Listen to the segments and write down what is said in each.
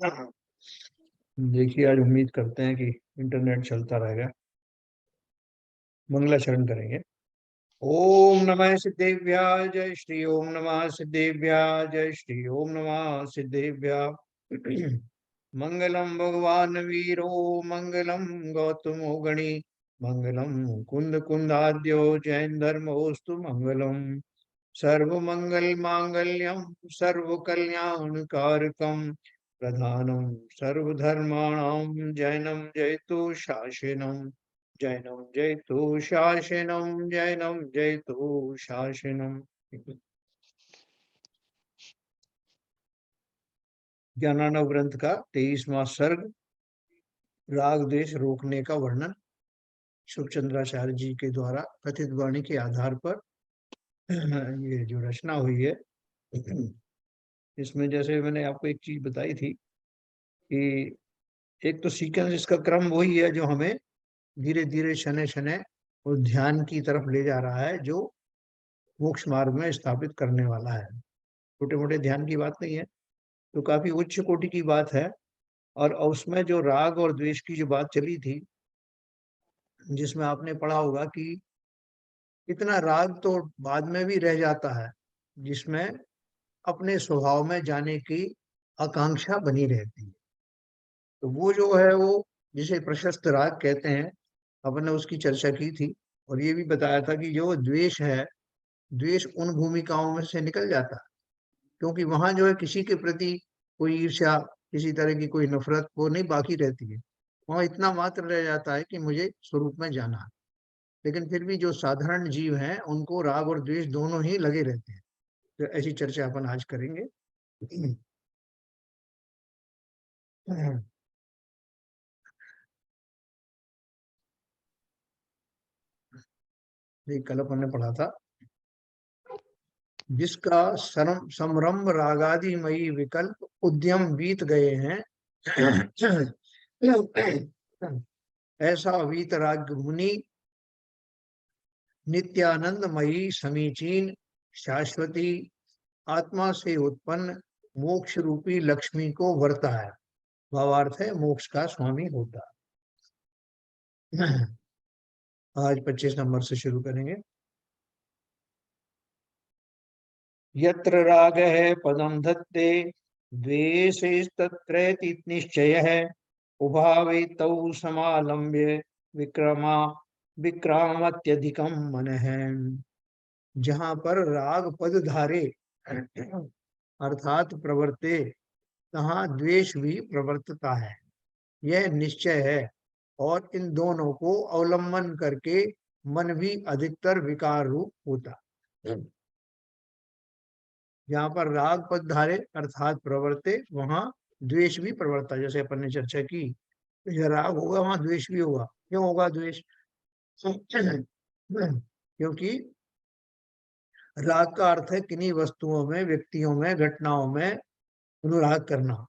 हाँ। देखिए, आज उम्मीद करते हैं कि इंटरनेट चलता रहेगा। मंगलाचरण करेंगे। ओम नमः सिद्धेभ्याय, जय श्री ओम नमः सिद्धेभ्याय, जय श्री ओम नमः सिद्धेभ्याय। मंगलम भगवान वीरो, मंगलम गौतमो गणी, मंगलम कुंद कुंदाद्यो जैन धर्मोस्तु मंगलम। सर्व मंगल मांगल्यम, सर्व कल्याण कारकम, प्रधानम सर्वधर्माणां जैनम जयतु शासनम, जैनम जयतु शासनम, जैनम जयतु शासनम। ज्ञानानव ग्रंथ का 23वां सर्ग, राग द्वेष रोकने का वर्णन, शुभचंद्राचार्य जी के द्वारा कथित वाणी के आधार पर ये जो रचना हुई है। इसमें जैसे मैंने आपको एक चीज बताई थी कि एक तो सीक्वेंस, इसका क्रम वही है जो हमें धीरे धीरे शनै शनै उस ध्यान की तरफ ले जा रहा है, जो मोक्ष मार्ग में स्थापित करने वाला है। छोटे मोटे ध्यान की बात नहीं है, तो काफी उच्च कोटि की बात है। और उसमें जो राग और द्वेष की जो बात चली थी, जिसमें आपने पढ़ा होगा कि इतना राग तो बाद में भी रह जाता है, जिसमें अपने स्वभाव में जाने की आकांक्षा बनी रहती है। तो वो जो है, वो जिसे प्रशस्त राग कहते हैं, अपन ने उसकी चर्चा की थी। और ये भी बताया था कि जो द्वेष है, द्वेष उन भूमिकाओं में से निकल जाता है, क्योंकि वहां जो है किसी के प्रति कोई ईर्ष्या, किसी तरह की कोई नफरत वो नहीं बाकी रहती है। वहां इतना मात्र रह जाता है कि मुझे स्वरूप में जाना है। लेकिन फिर भी जो साधारण जीव हैं, उनको राग और द्वेष दोनों ही लगे रहते हैं। तो ऐसी चर्चा अपन आज करेंगे। ये कल अपन ने पढ़ा था, जिसका समरंभ रागादि मई विकल्प उद्यम बीत गए हैं, ऐसा वीतराग मुनि नित्यानंदमयी समीचीन शाश्वती आत्मा से उत्पन्न मोक्ष रूपी लक्ष्मी को वरता है। भावार्थ है, मोक्ष का स्वामी होता है। आज 25 नंबर से शुरू करेंगे। यत्र रागः पदं धत्ते, द्वेषैस्तत्रैति निश्चयः, उभावे तौ समालम्ब्य विक्रमा विक्रामत्यधिकं मनः। जहाँ पर राग पद धारे अर्थात प्रवर्ते, तहाँ द्वेष भी प्रवर्तता है, यह निश्चय है। और इन दोनों को अवलंबन करके मन भी अधिकतर विकार रूप होता। जहाँ पर राग पद धारे अर्थात प्रवर्ते, वहां द्वेष भी प्रवर्ता। जैसे अपन ने चर्चा की, जहाँ राग होगा वहां द्वेष भी होगा। क्यों होगा द्वेष? क्योंकि राग का अर्थ है किन्हीं वस्तुओं में, व्यक्तियों में, घटनाओं में अनुराग करना,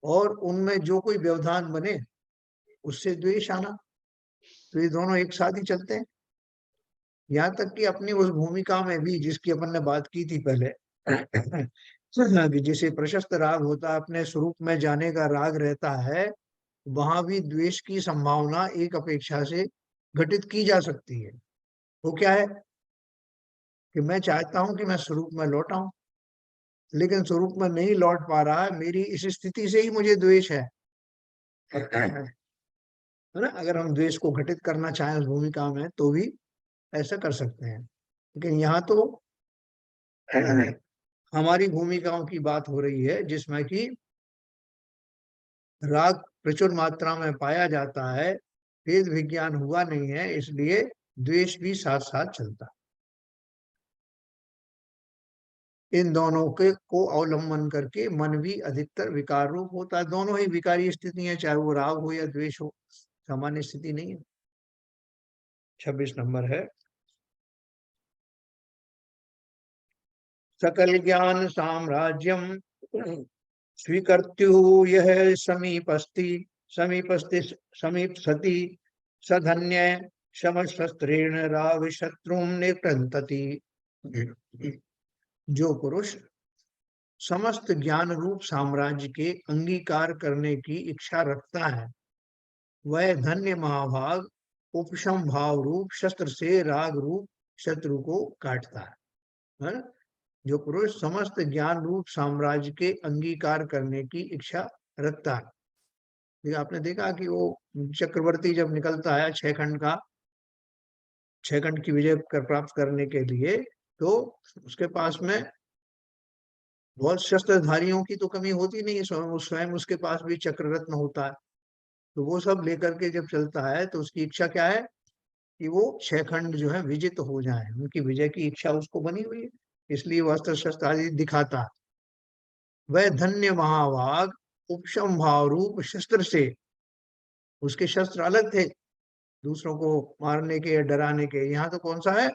और उनमें जो कोई व्यवधान बने उससे द्वेष आना। तो ये दोनों एक साथ ही चलते हैं। यहाँ तक कि अपनी उस भूमिका में भी, जिसकी अपन ने बात की थी पहले, कि जिसे प्रशस्त राग होता है, अपने स्वरूप में जाने का राग रहता है, वहां भी द्वेष की संभावना एक अपेक्षा से घटित की जा सकती है। वो क्या है कि मैं चाहता हूं कि मैं स्वरूप में लौट आऊं, लेकिन स्वरूप में नहीं लौट पा रहा है, मेरी इस स्थिति से ही मुझे द्वेष है। है ना? अगर हम द्वेष को घटित करना चाहें उस भूमिका में, तो भी ऐसा कर सकते हैं। लेकिन यहाँ तो हमारी भूमिकाओं की बात हो रही है, जिसमें कि राग प्रचुर मात्रा में पाया जाता है, वेद विज्ञान हुआ नहीं है, इसलिए द्वेष भी साथ साथ चलता। इन दोनों के को अवलंबन करके मन भी अधिकतर विकार रूप होता है। दोनों ही विकारी स्थितियां, चाहे वो राग हो या द्वेष हो, सामान्य स्थिति नहीं है। 26 नंबर है, सकल ज्ञान साम्राज्यम स्वीकर्त्यु यह समीपस्ति, समीपस्ति समीपसति सधन्य शमशस्त्रेण राग शत्रु निकृंतति। जो पुरुष समस्त ज्ञान रूप साम्राज्य के अंगीकार करने की इच्छा रखता है, वह धन्य महाभाग उपशम भाव रूप शस्त्र से राग रूप शत्रु को काटता है ना? जो पुरुष समस्त ज्ञान रूप साम्राज्य के अंगीकार करने की इच्छा रखता है। देखिए, आपने देखा कि वो चक्रवर्ती जब निकलता है 6 खंड का, 6 खंड की विजय प्राप्त करने के लिए, तो उसके पास में बहुत शस्त्रधारियों की तो कमी होती नहीं है, स्वयं उसके पास भी चक्र रत्न होता है। तो वो सब लेकर के जब चलता है तो उसकी इच्छा क्या है कि वो 6 खंड जो है विजित हो जाए, उनकी विजय की इच्छा उसको बनी हुई है, इसलिए वो अस्त्र शस्त्र आदि दिखाता है। वह धन्य महाभाग उपशम भाव रूप शस्त्र से, उसके शस्त्र अलग थे दूसरों को मारने के या डराने के, यहाँ तो कौन सा है,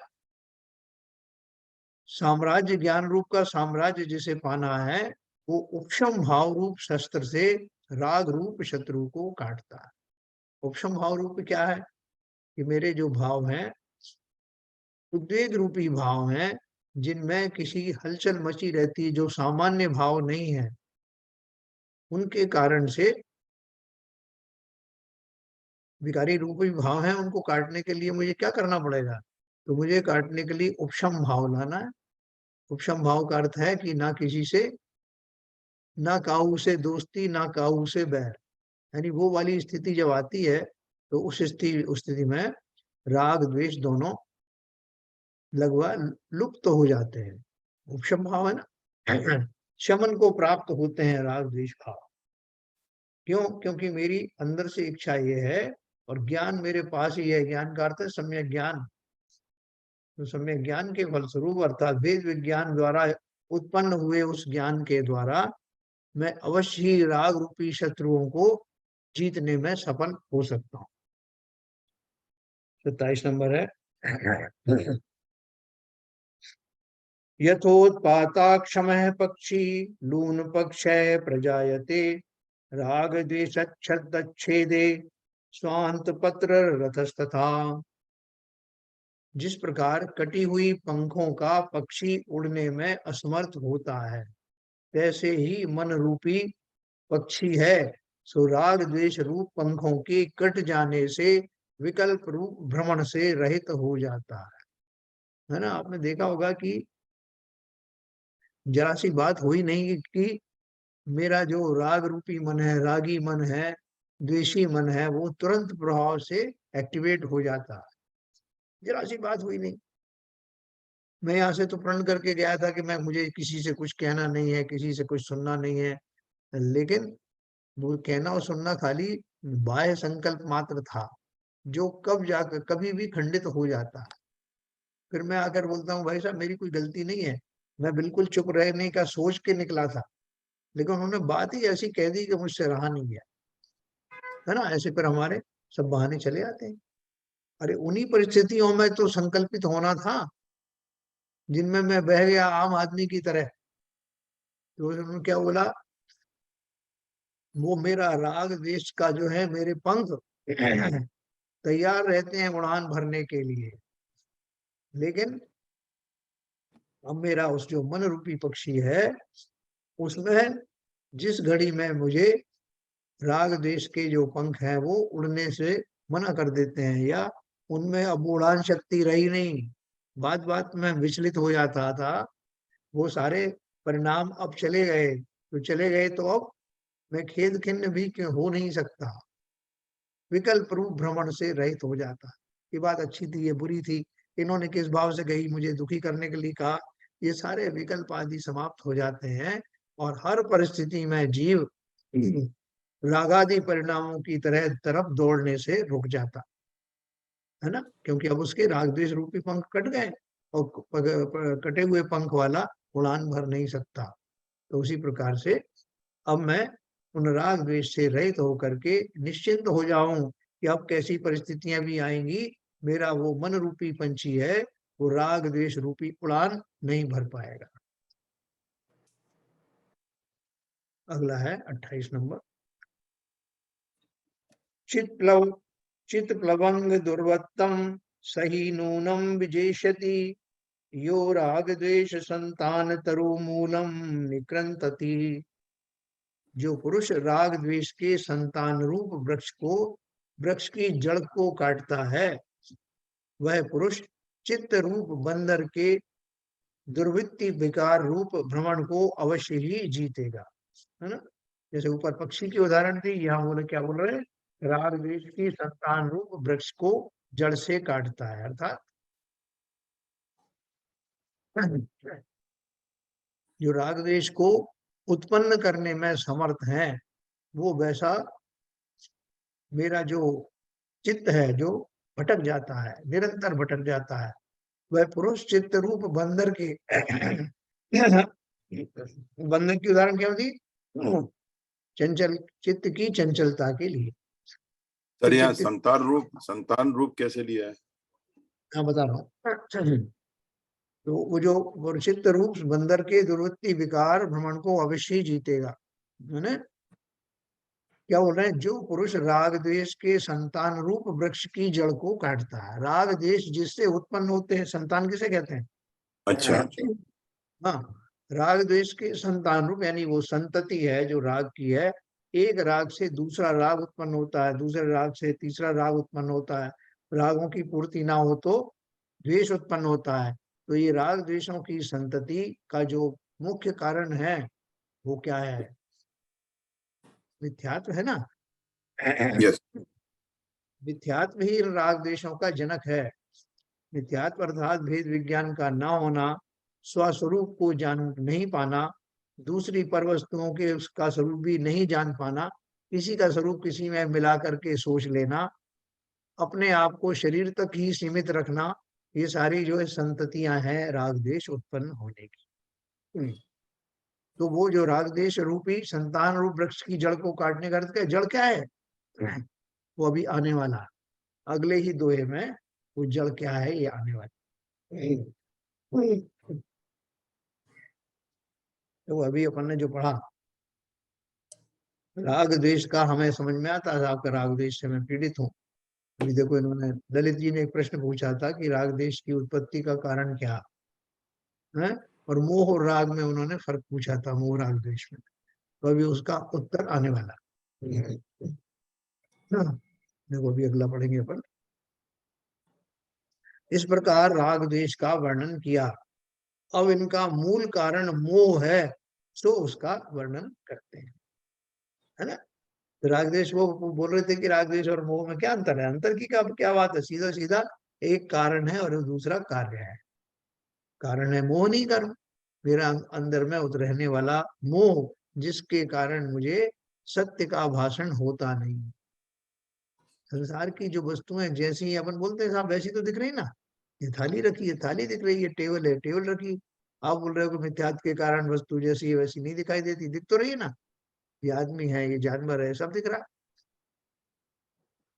साम्राज्य ज्ञान रूप का साम्राज्य जिसे पाना है, वो उपशम भाव रूप शस्त्र से राग रूप शत्रु को काटता है। उपशम भाव रूप क्या है कि मेरे जो भाव हैं, उद्वेग रूपी भाव हैं, जिनमें किसी हलचल मची रहती है, जो सामान्य भाव नहीं है, उनके कारण से विकारी रूपी भाव हैं, उनको काटने के लिए मुझे क्या करना पड़ेगा, तो मुझे काटने के लिए उपशम भाव लाना है। उपशम भाव का अर्थ है कि ना किसी से, ना काऊ से दोस्ती, ना काऊ से बैर, यानी वो वाली स्थिति जब आती है तो उस स्थिति में राग द्वेष दोनों लगभग लुप्त तो हो जाते हैं। उपशम भाव है ना, शमन को प्राप्त होते हैं राग द्वेष भाव। क्यों? क्योंकि मेरी अंदर से इच्छा ये है, और ज्ञान मेरे पास ही है। ज्ञान का अर्थ है सम्यक ज्ञान। तो सम्यक ज्ञान के फलस्वरूप अर्थात वेद विज्ञान द्वारा उत्पन्न हुए उस ज्ञान के द्वारा मैं अवश्य ही राग रूपी शत्रुओं को जीतने में सफल हो सकता हूँ। 27 नंबर है, यथोत्पाताक्षमः पक्षी लून पक्षय प्रजायते राग द्वेषच्छेदे स्वांत पत्र रथस्तथा। जिस प्रकार कटी हुई पंखों का पक्षी उड़ने में असमर्थ होता है, तैसे ही मन रूपी पक्षी है, सो राग द्वेष रूप पंखों के कट जाने से विकल्प रूप भ्रमण से रहित हो जाता है ना? आपने देखा होगा कि जरा सी बात हुई नहीं कि मेरा जो राग रूपी मन है, रागी मन है, द्वेषी मन है, वो तुरंत प्रभाव से एक्टिवेट हो जाता है। जरा सी बात हुई नहीं, मैं यहाँ से तो प्रण करके गया था कि मैं, मुझे किसी से कुछ कहना नहीं है, किसी से कुछ सुनना नहीं है, लेकिन वो कहना और सुनना खाली बाह्य संकल्प मात्र था, जो कब जाकर कभी भी खंडित हो जाता है। फिर मैं आकर बोलता हूँ भाई साहब मेरी कोई गलती नहीं है, मैं बिल्कुल चुप रहने का सोच के निकला था, लेकिन उन्होंने बात ही ऐसी कह दी कि मुझसे रहा नहीं गया, है ना? ऐसे पर हमारे सब बहाने चले आते हैं। अरे उन्हीं परिस्थितियों में तो संकल्पित होना था जिनमें मैं बह गया आम आदमी की तरह। तो उन्होंने क्या बोला, वो मेरा राग द्वेष का जो है मेरे पंख तैयार रहते हैं उड़ान भरने के लिए, लेकिन अब मेरा उस जो मन रूपी पक्षी है, उसमें जिस घड़ी में मुझे राग देश के जो पंख हैं वो उड़ने से मना कर देते हैं, या उनमें अब उड़ान शक्ति रही नहीं, बात बात में विचलित हो जाता था, वो सारे परिणाम अब चले गए। तो चले गए तो अब मैं खेद खिन्न भी क्यों हो नहीं सकता, विकल्प रूप भ्रमण से रहित हो जाता। ये बात अच्छी थी, ये बुरी थी, इन्होंने किस भाव से कही, मुझे दुखी करने के लिए कहा, ये सारे विकल्प आदि समाप्त हो जाते हैं, और हर परिस्थिति में जीव रागादि परिणामों की तरफ दौड़ने से रुक जाता है ना, क्योंकि अब उसके राग द्वेष रूपी पंख कट गए, और कटे हुए पंख वाला उड़ान भर नहीं सकता। तो उसी प्रकार से अब मैं उन राग द्वेष से रहित होकर के निश्चिंत हो जाऊं कि अब कैसी परिस्थितियां भी आएंगी, मेरा वो मन रूपी पंछी है, वो राग द्वेष रूपी उड़ान नहीं भर पाएगा। अगला है 28 नंबर, चित प्लवंग दुर्वत्तम सही नूनम विजेशति यो राग द्वेष संतान तरु मूलम निकृंतति। जो पुरुष राग द्वेष के संतान रूप वृक्ष की जड़ को काटता है, वह पुरुष चित्त रूप बंदर के दुर्वृत्ति विकार रूप भ्रमण को अवश्य ही जीतेगा, है ना। जैसे ऊपर पक्षी की उदाहरण थी, यहाँ बोले क्या बोल रहे हैं, राग द्वेष की संतान रूप वृक्ष को जड़ से काटता है, अर्थात जो राग द्वेष को उत्पन्न करने में समर्थ है, वो वैसा मेरा जो चित्त है जो भटक जाता है, निरंतर भटक जाता है, वह पुरुष चित्त रूप बंदर के बंदर की उदाहरण क्या होती, चंचल चित्त की चंचलता के लिए। सर यहाँ चित्त, संतान रूप कैसे लिया है? हाँ बता रहा हूँ। तो वो जो चित्त रूप बंदर के दुर्वृत्ति विकार भ्रमण को अवश्य ही जीतेगा, है ना। क्या बोल रहे हैं, जो पुरुष राग द्वेष के संतान रूप वृक्ष की जड़ को काटता है। राग द्वेष जिससे उत्पन्न होते हैं, संतान किसे कहते हैं? अच्छा। हाँ, राग द्वेष के संतान रूप यानी वो संतति है जो राग की है। एक राग से दूसरा राग उत्पन्न होता है, दूसरे राग से तीसरा राग उत्पन्न होता है। रागों की पूर्ति ना हो तो द्वेष उत्पन्न होता है। तो ये राग द्वेषों की संतति का जो मुख्य कारण है वो क्या है? मिथ्यात्व है ना। यस। मिथ्यात्व ही राग द्वेषों का जनक है। मिथ्यात्व अर्थात भेद विज्ञान का ना होना, स्वस्वरूप को जान नहीं पाना, दूसरी पर वस्तुओं के उसका स्वरूप भी नहीं जान पाना, किसी का स्वरूप किसी में मिला करके सोच लेना, अपने आप को शरीर तक ही सीमित रखना, ये सारी जो है संततियां हैं राग द्वेष उत्पन्न होने की। तो वो जो राग द्वेष रूपी संतान रूप वृक्ष की जड़ को काटने का अर्थ क्या, जड़ क्या है? वो अभी आने वाला, अगले ही दोहे में वो जड़ क्या है ये आने वाला। तो अभी अपन ने जो पढ़ा राग द्वेष का, हमें समझ में आता है आपका राग द्वेष से मैं पीड़ित हूँ। अभी देखो इन्होंने, ललित जी ने एक प्रश्न पूछा था कि राग द्वेष की उत्पत्ति का कारण क्या है, और मोह और राग में उन्होंने फर्क पूछा था, मोह राग द्वेष में। तो अभी उसका उत्तर आने वाला। देखो अभी अगला पढ़ेंगे अपन। इस प्रकार राग द्वेष का वर्णन किया, अब इनका मूल कारण मोह है, सो उसका वर्णन करते हैं, है ना। तो राग द्वेष, वो बोल रहे थे कि राग द्वेष और मोह में क्या अंतर है, अंतर की क्या बात है, सीधा सीधा एक कारण है और दूसरा कार्य है। कारण है मोह नहीं कर्म, मेरा अंदर में रहने वाला मोह, जिसके कारण मुझे सत्य का भाषण होता नहीं। संसार की जो वस्तुएं जैसी अपन बोलते हैं साहब वैसी तो दिख रही ना, ये थाली रखी है थाली दिख रही है, टेबल है टेबल रखी। आप बोल रहे हो कि मिथ्यात्व के कारण वस्तु जैसी है वैसी नहीं दिखाई देती, दिख तो रही है ना। ये आदमी है, ये जानवर है, सब दिख रहा।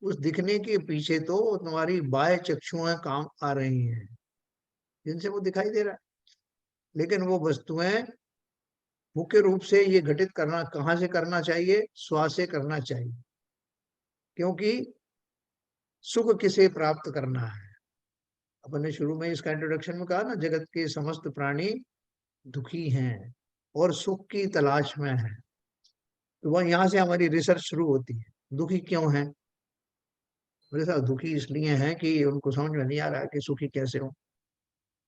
उस दिखने के पीछे तो तुम्हारी बाह्य चक्षुएं काम आ रही हैं, जिनसे वो दिखाई दे रहा है। लेकिन वो वस्तुएं मुख्य रूप से ये घटित करना कहाँ से करना चाहिए, श्वास से करना चाहिए। क्योंकि सुख किसे प्राप्त करना है, अपन ने शुरू में इसका इंट्रोडक्शन में कहा ना, जगत के समस्त प्राणी दुखी हैं और सुख की तलाश में हैं। तो वह यहाँ से हमारी रिसर्च शुरू होती है, दुखी क्यों है। बोले साहब दुखी इसलिए हैं कि उनको समझ में नहीं आ रहा है कि सुखी कैसे हो।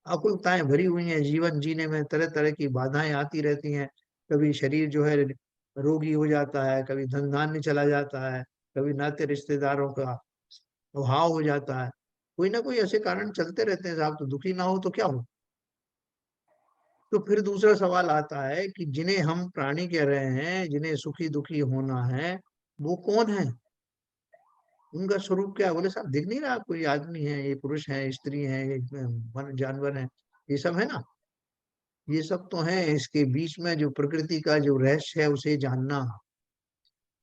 आकुलताएं भरी हुई हैं, जीवन जीने में तरह तरह की बाधाएं आती रहती हैं। कभी शरीर जो है रोगी हो जाता है, कभी धन धान्य चला जाता है, कभी नाते रिश्तेदारों का अभाव हो जाता है, कोई ना कोई ऐसे कारण चलते रहते हैं साहब। तो दुखी ना हो तो क्या हो। तो फिर दूसरा सवाल आता है कि जिन्हें हम प्राणी कह रहे हैं, जिन्हें सुखी दुखी होना है, वो कौन है, उनका स्वरूप क्या है। बोले साहब दिख नहीं रहा, कोई आदमी है, ये पुरुष है, स्त्री है, ये जानवर है, ये सब है ना। ये सब तो है, इसके बीच में जो प्रकृति का जो रहस्य है उसे जानना,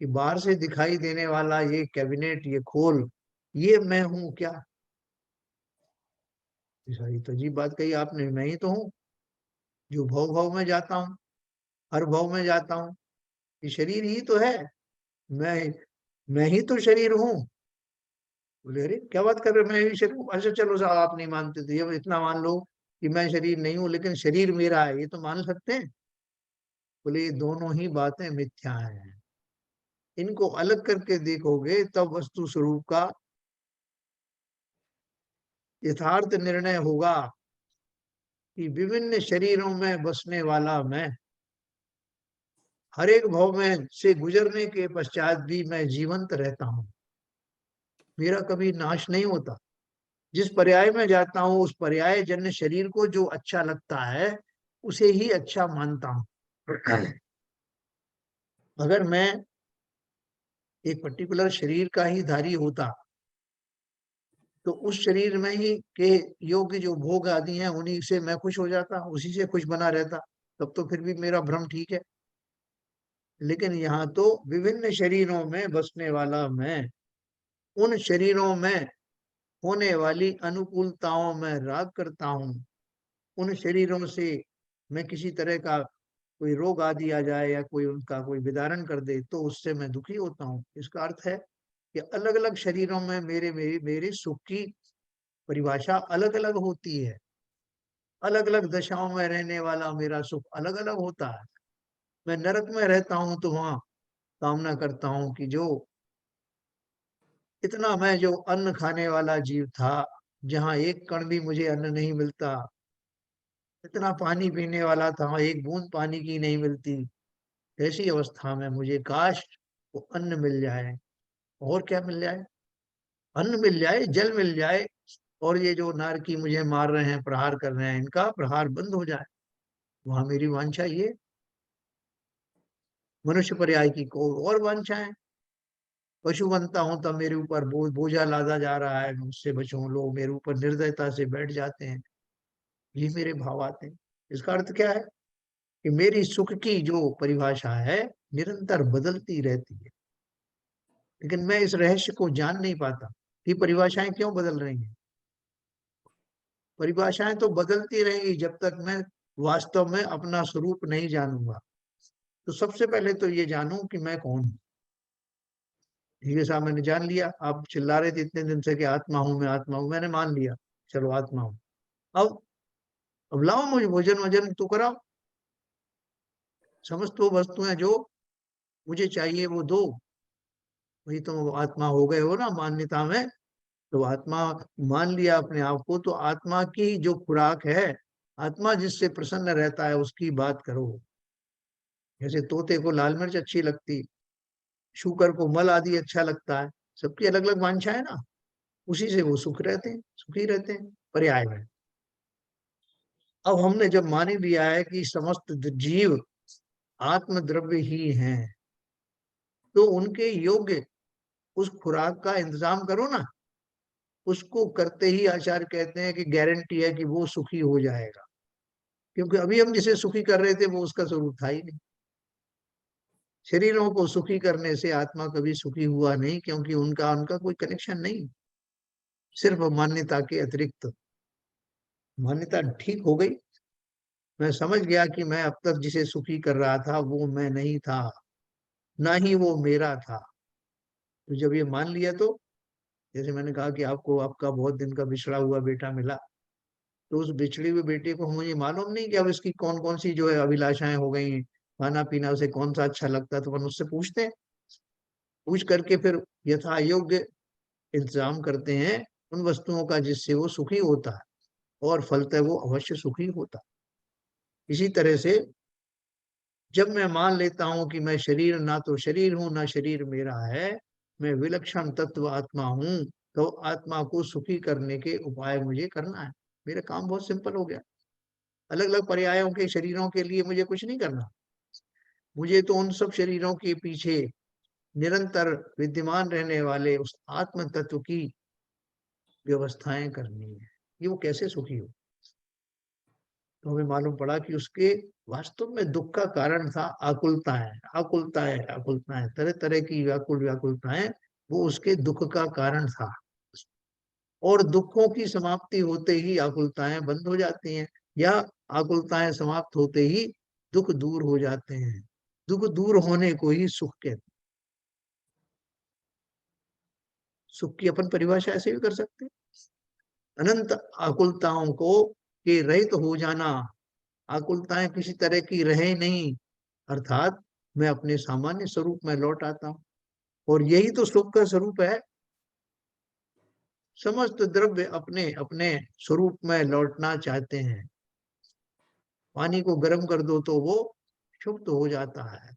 कि बाहर से दिखाई देने वाला ये कैबिनेट, ये खोल, ये मैं हूं क्या। सारी तो अजीब बात कही आपने, मैं ही तो हूँ जो भव भव में जाता हूँ, हर भव में जाता हूँ। ये शरीर ही तो है, मैं मैं ही तो शरीर हूँ। बोले अरे क्या बात कर रहे हो, मैं ही शरीर हूँ। अच्छा चलो साहब आप नहीं मानते तो ये इतना मान लो कि मैं शरीर नहीं हूं लेकिन शरीर मेरा है, ये तो मान सकते हैं? बोले ये दोनों ही बातें मिथ्या हैं। इनको अलग करके देखोगे तब वस्तु स्वरूप का यथार्थ निर्णय होगा कि विभिन्न शरीरों में बसने वाला मैं, हर एक भव में से गुजरने के पश्चात भी मैं जीवंत रहता हूँ, मेरा कभी नाश नहीं होता। जिस पर्याय में जाता हूँ उस पर्याय जन्य शरीर को जो अच्छा लगता है उसे ही अच्छा मानता हूँ। अगर मैं एक पर्टिकुलर शरीर का ही धारी होता तो उस शरीर में ही के योग्य जो भोग आदि हैं उन्हीं से मैं खुश हो जाता, उसी से खुश बना रहता, तब तो फिर भी मेरा भ्रम ठीक है। लेकिन यहाँ तो विभिन्न शरीरों में बसने वाला मैं, उन शरीरों में होने वाली अनुकूलताओं में राग करता हूँ, उन शरीरों से मैं किसी तरह का कोई रोग आदि आ जाए या कोई उनका कोई विदारण कर दे तो उससे मैं दुखी होता हूँ। इसका अर्थ है कि अलग अलग शरीरों में मेरे मेरे मेरे सुख की परिभाषा अलग अलग होती है, अलग अलग दशाओं में रहने वाला मेरा सुख अलग अलग होता है। मैं नरक में रहता हूँ तो वहां कामना करता हूँ कि जो इतना मैं जो अन्न खाने वाला जीव था, जहाँ एक कण भी मुझे अन्न नहीं मिलता, इतना पानी पीने वाला था एक बूंद पानी की नहीं मिलती, ऐसी अवस्था में मुझे काश वो अन्न मिल जाए। और क्या मिल जाए? अन्न मिल जाए, जल मिल जाए, और ये जो नारकी मुझे मार रहे हैं, प्रहार कर रहे हैं, इनका प्रहार बंद हो जाए। वहां मेरी वांछा ये। मनुष्य पर्याय की को और वांछाएं। पशु बनता हूं तब मेरे ऊपर बोझा लादा जा रहा है, मैं उससे बचूं, लोग मेरे ऊपर निर्दयता से बैठ जाते हैं, ये मेरे भाव आते हैं। इसका अर्थ क्या है कि मेरी सुख की जो परिभाषा है निरंतर बदलती रहती है, लेकिन मैं इस रहस्य को जान नहीं पाता कि परिभाषाएं क्यों बदल रही हैं। परिभाषाएं तो बदलती रहेंगी जब तक मैं वास्तव में अपना स्वरूप नहीं जानूंगा। तो सबसे पहले तो ये जानूं कि मैं कौन हूँ। ठीक है साहब, मैंने जान लिया, आप चिल्ला रहे थे इतने दिन से कि आत्मा हूं मैं, आत्मा हूं, मैंने मान लिया, चलो आत्मा हूं। अब अब लाओ मुझे भोजन वजन तो कराओ, समस्त वो वस्तुएं जो मुझे चाहिए वो दो। वही तो आत्मा हो गए हो ना मान्यता में। तो आत्मा मान लिया अपने आप को, तो आत्मा की जो खुराक है, आत्मा जिससे प्रसन्न रहता है उसकी बात करो। जैसे तोते को लाल मिर्च अच्छी लगती, शूकर को मल आदि अच्छा लगता है, सबकी अलग अलग वांछा है ना, उसी से वो सुख रहते हैं, सुखी रहते हैं पर्याय में। अब हमने जब मान ही लिया है कि समस्त जीव आत्म द्रव्य ही हैं, तो उनके योग्य उस खुराक का इंतजाम करो ना। उसको करते ही आचार्य कहते हैं कि गारंटी है कि वो सुखी हो जाएगा, क्योंकि अभी हम जिसे सुखी कर रहे थे वो उसका स्वरूप था ही नहीं। शरीरों को सुखी करने से आत्मा कभी सुखी हुआ नहीं, क्योंकि उनका उनका कोई कनेक्शन नहीं, सिर्फ मान्यता के अतिरिक्त। मान्यता ठीक हो गई, मैं समझ गया कि मैं अब तक जिसे सुखी कर रहा था वो मैं नहीं था, ना ही वो मेरा था। तो जब ये मान लिया तो जैसे मैंने कहा कि आपको आपका बहुत दिन का बिछड़ा हुआ बेटा मिला, तो उस बिछड़ी हुए बेटे को मुझे मालूम नहीं कि अब इसकी कौन कौन सी जो है अभिलाषाएं हो गई हैं, खाना पीना उसे कौन सा अच्छा लगता है, तो अपन उससे पूछते हैं, पूछ करके फिर यथा योग्य इंतजाम करते हैं उन वस्तुओं का जिससे वो सुखी होता है, और फलतः वो अवश्य सुखी होता है। इसी तरह से जब मैं मान लेता हूं कि मैं शरीर ना तो शरीर हूं ना शरीर मेरा है, मैं विलक्षण तत्व आत्मा हूं, तो आत्मा को सुखी करने के उपाय मुझे करना है। मेरा काम बहुत सिंपल हो गया। अलग अलग पर्यायों के शरीरों के लिए मुझे कुछ नहीं करना, मुझे तो उन सब शरीरों के पीछे निरंतर विद्यमान रहने वाले उस आत्म तत्व की व्यवस्थाएं करनी है कि वो कैसे सुखी हो। तो हमें मालूम पड़ा कि उसके वास्तव में दुख का कारण था आकुलताएं, आकुलताएं, आकुलताएं, तरह तरह की व्याकुल व्याकुलताएं, वो उसके दुख का कारण था। और दुखों की समाप्ति होते ही आकुलताएं बंद हो जाती हैं, या आकुलताएं समाप्त होते ही दुख दूर हो जाते हैं। दुख दूर होने को ही सुख कहते हैं। सुख की अपन परिभाषा ऐसे भी कर सकते हैं, अनंत आकुलताओं को के रहित हो जाना, आकुलताएं किसी तरह की रहे नहीं, अर्थात मैं अपने सामान्य स्वरूप में लौट आता हूं। और यही तो सुख का स्वरूप है। समस्त द्रव्य अपने अपने स्वरूप में लौटना चाहते हैं। पानी को गर्म कर दो तो वो शुद्ध हो जाता है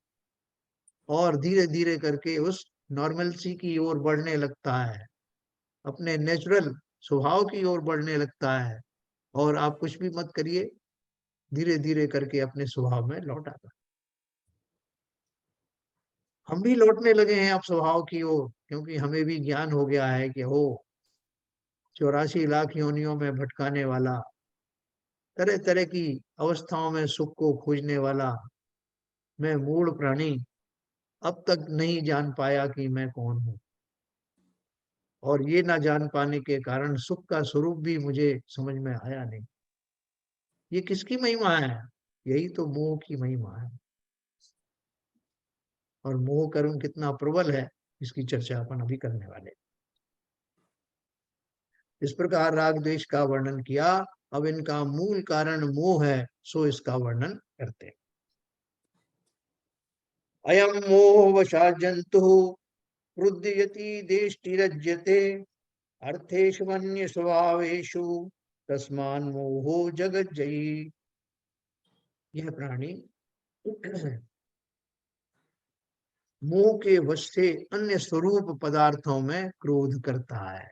और धीरे धीरे करके उस नॉर्मलसी की ओर बढ़ने लगता है, अपने नेचुरल स्वभाव की ओर बढ़ने लगता है। और आप कुछ भी मत करिए, धीरे धीरे करके अपने स्वभाव में लौट आता है। हम भी लौटने लगे हैं अब स्वभाव की ओर, क्योंकि हमें भी ज्ञान हो गया है कि हो 84 लाख योनियों में भटकाने वाला, तरह तरह की अवस्थाओं में सुख को खोजने वाला मैं मूढ़ प्राणी अब तक नहीं जान पाया कि मैं कौन हूँ। और ये ना जान पाने के कारण सुख का स्वरूप भी मुझे समझ में आया नहीं। ये किसकी महिमा है? यही तो मोह की महिमा है। और मोह कर्म कितना प्रबल है, इसकी चर्चा अपन अभी करने वाले। इस प्रकार राग द्वेष का वर्णन किया। अब इनका मूल कारण मोह है, सो इसका वर्णन करते हैं। अयम मोह वशा जंतु रुद्यति देष्टिरज्यते अर्थेष्वन्य स्वभावेषु तस्मान मोहो जगज्जयी। यह प्राणी मोह के वश से अन्य स्वरूप पदार्थों में क्रोध करता है,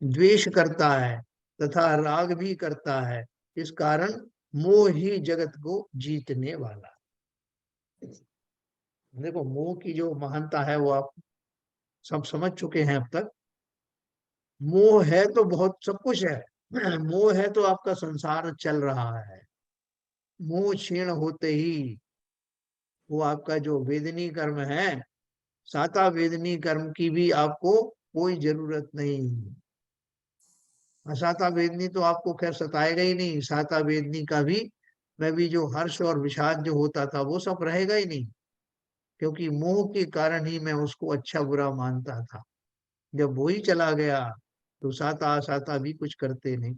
द्वेष करता है तथा राग भी करता है। इस कारण मोह ही जगत को जीतने वाला। देखो, मोह की जो महानता है वो आप सब समझ चुके हैं अब तक। मोह है तो बहुत सब कुछ है। मोह है तो आपका संसार चल रहा है। मोह क्षीण होते ही वो आपका जो वेदनी कर्म है, साता वेदनी कर्म की भी आपको कोई जरूरत नहीं। साता वेदनी तो आपको खैर सताएगा ही नहीं। साता वेदनी का भी मैं भी जो हर्ष और विषाद जो होता था वो सब रहेगा ही नहीं, क्योंकि मोह के कारण ही मैं उसको अच्छा बुरा मानता था। जब वो ही चला गया तो साता असाता भी कुछ करते नहीं।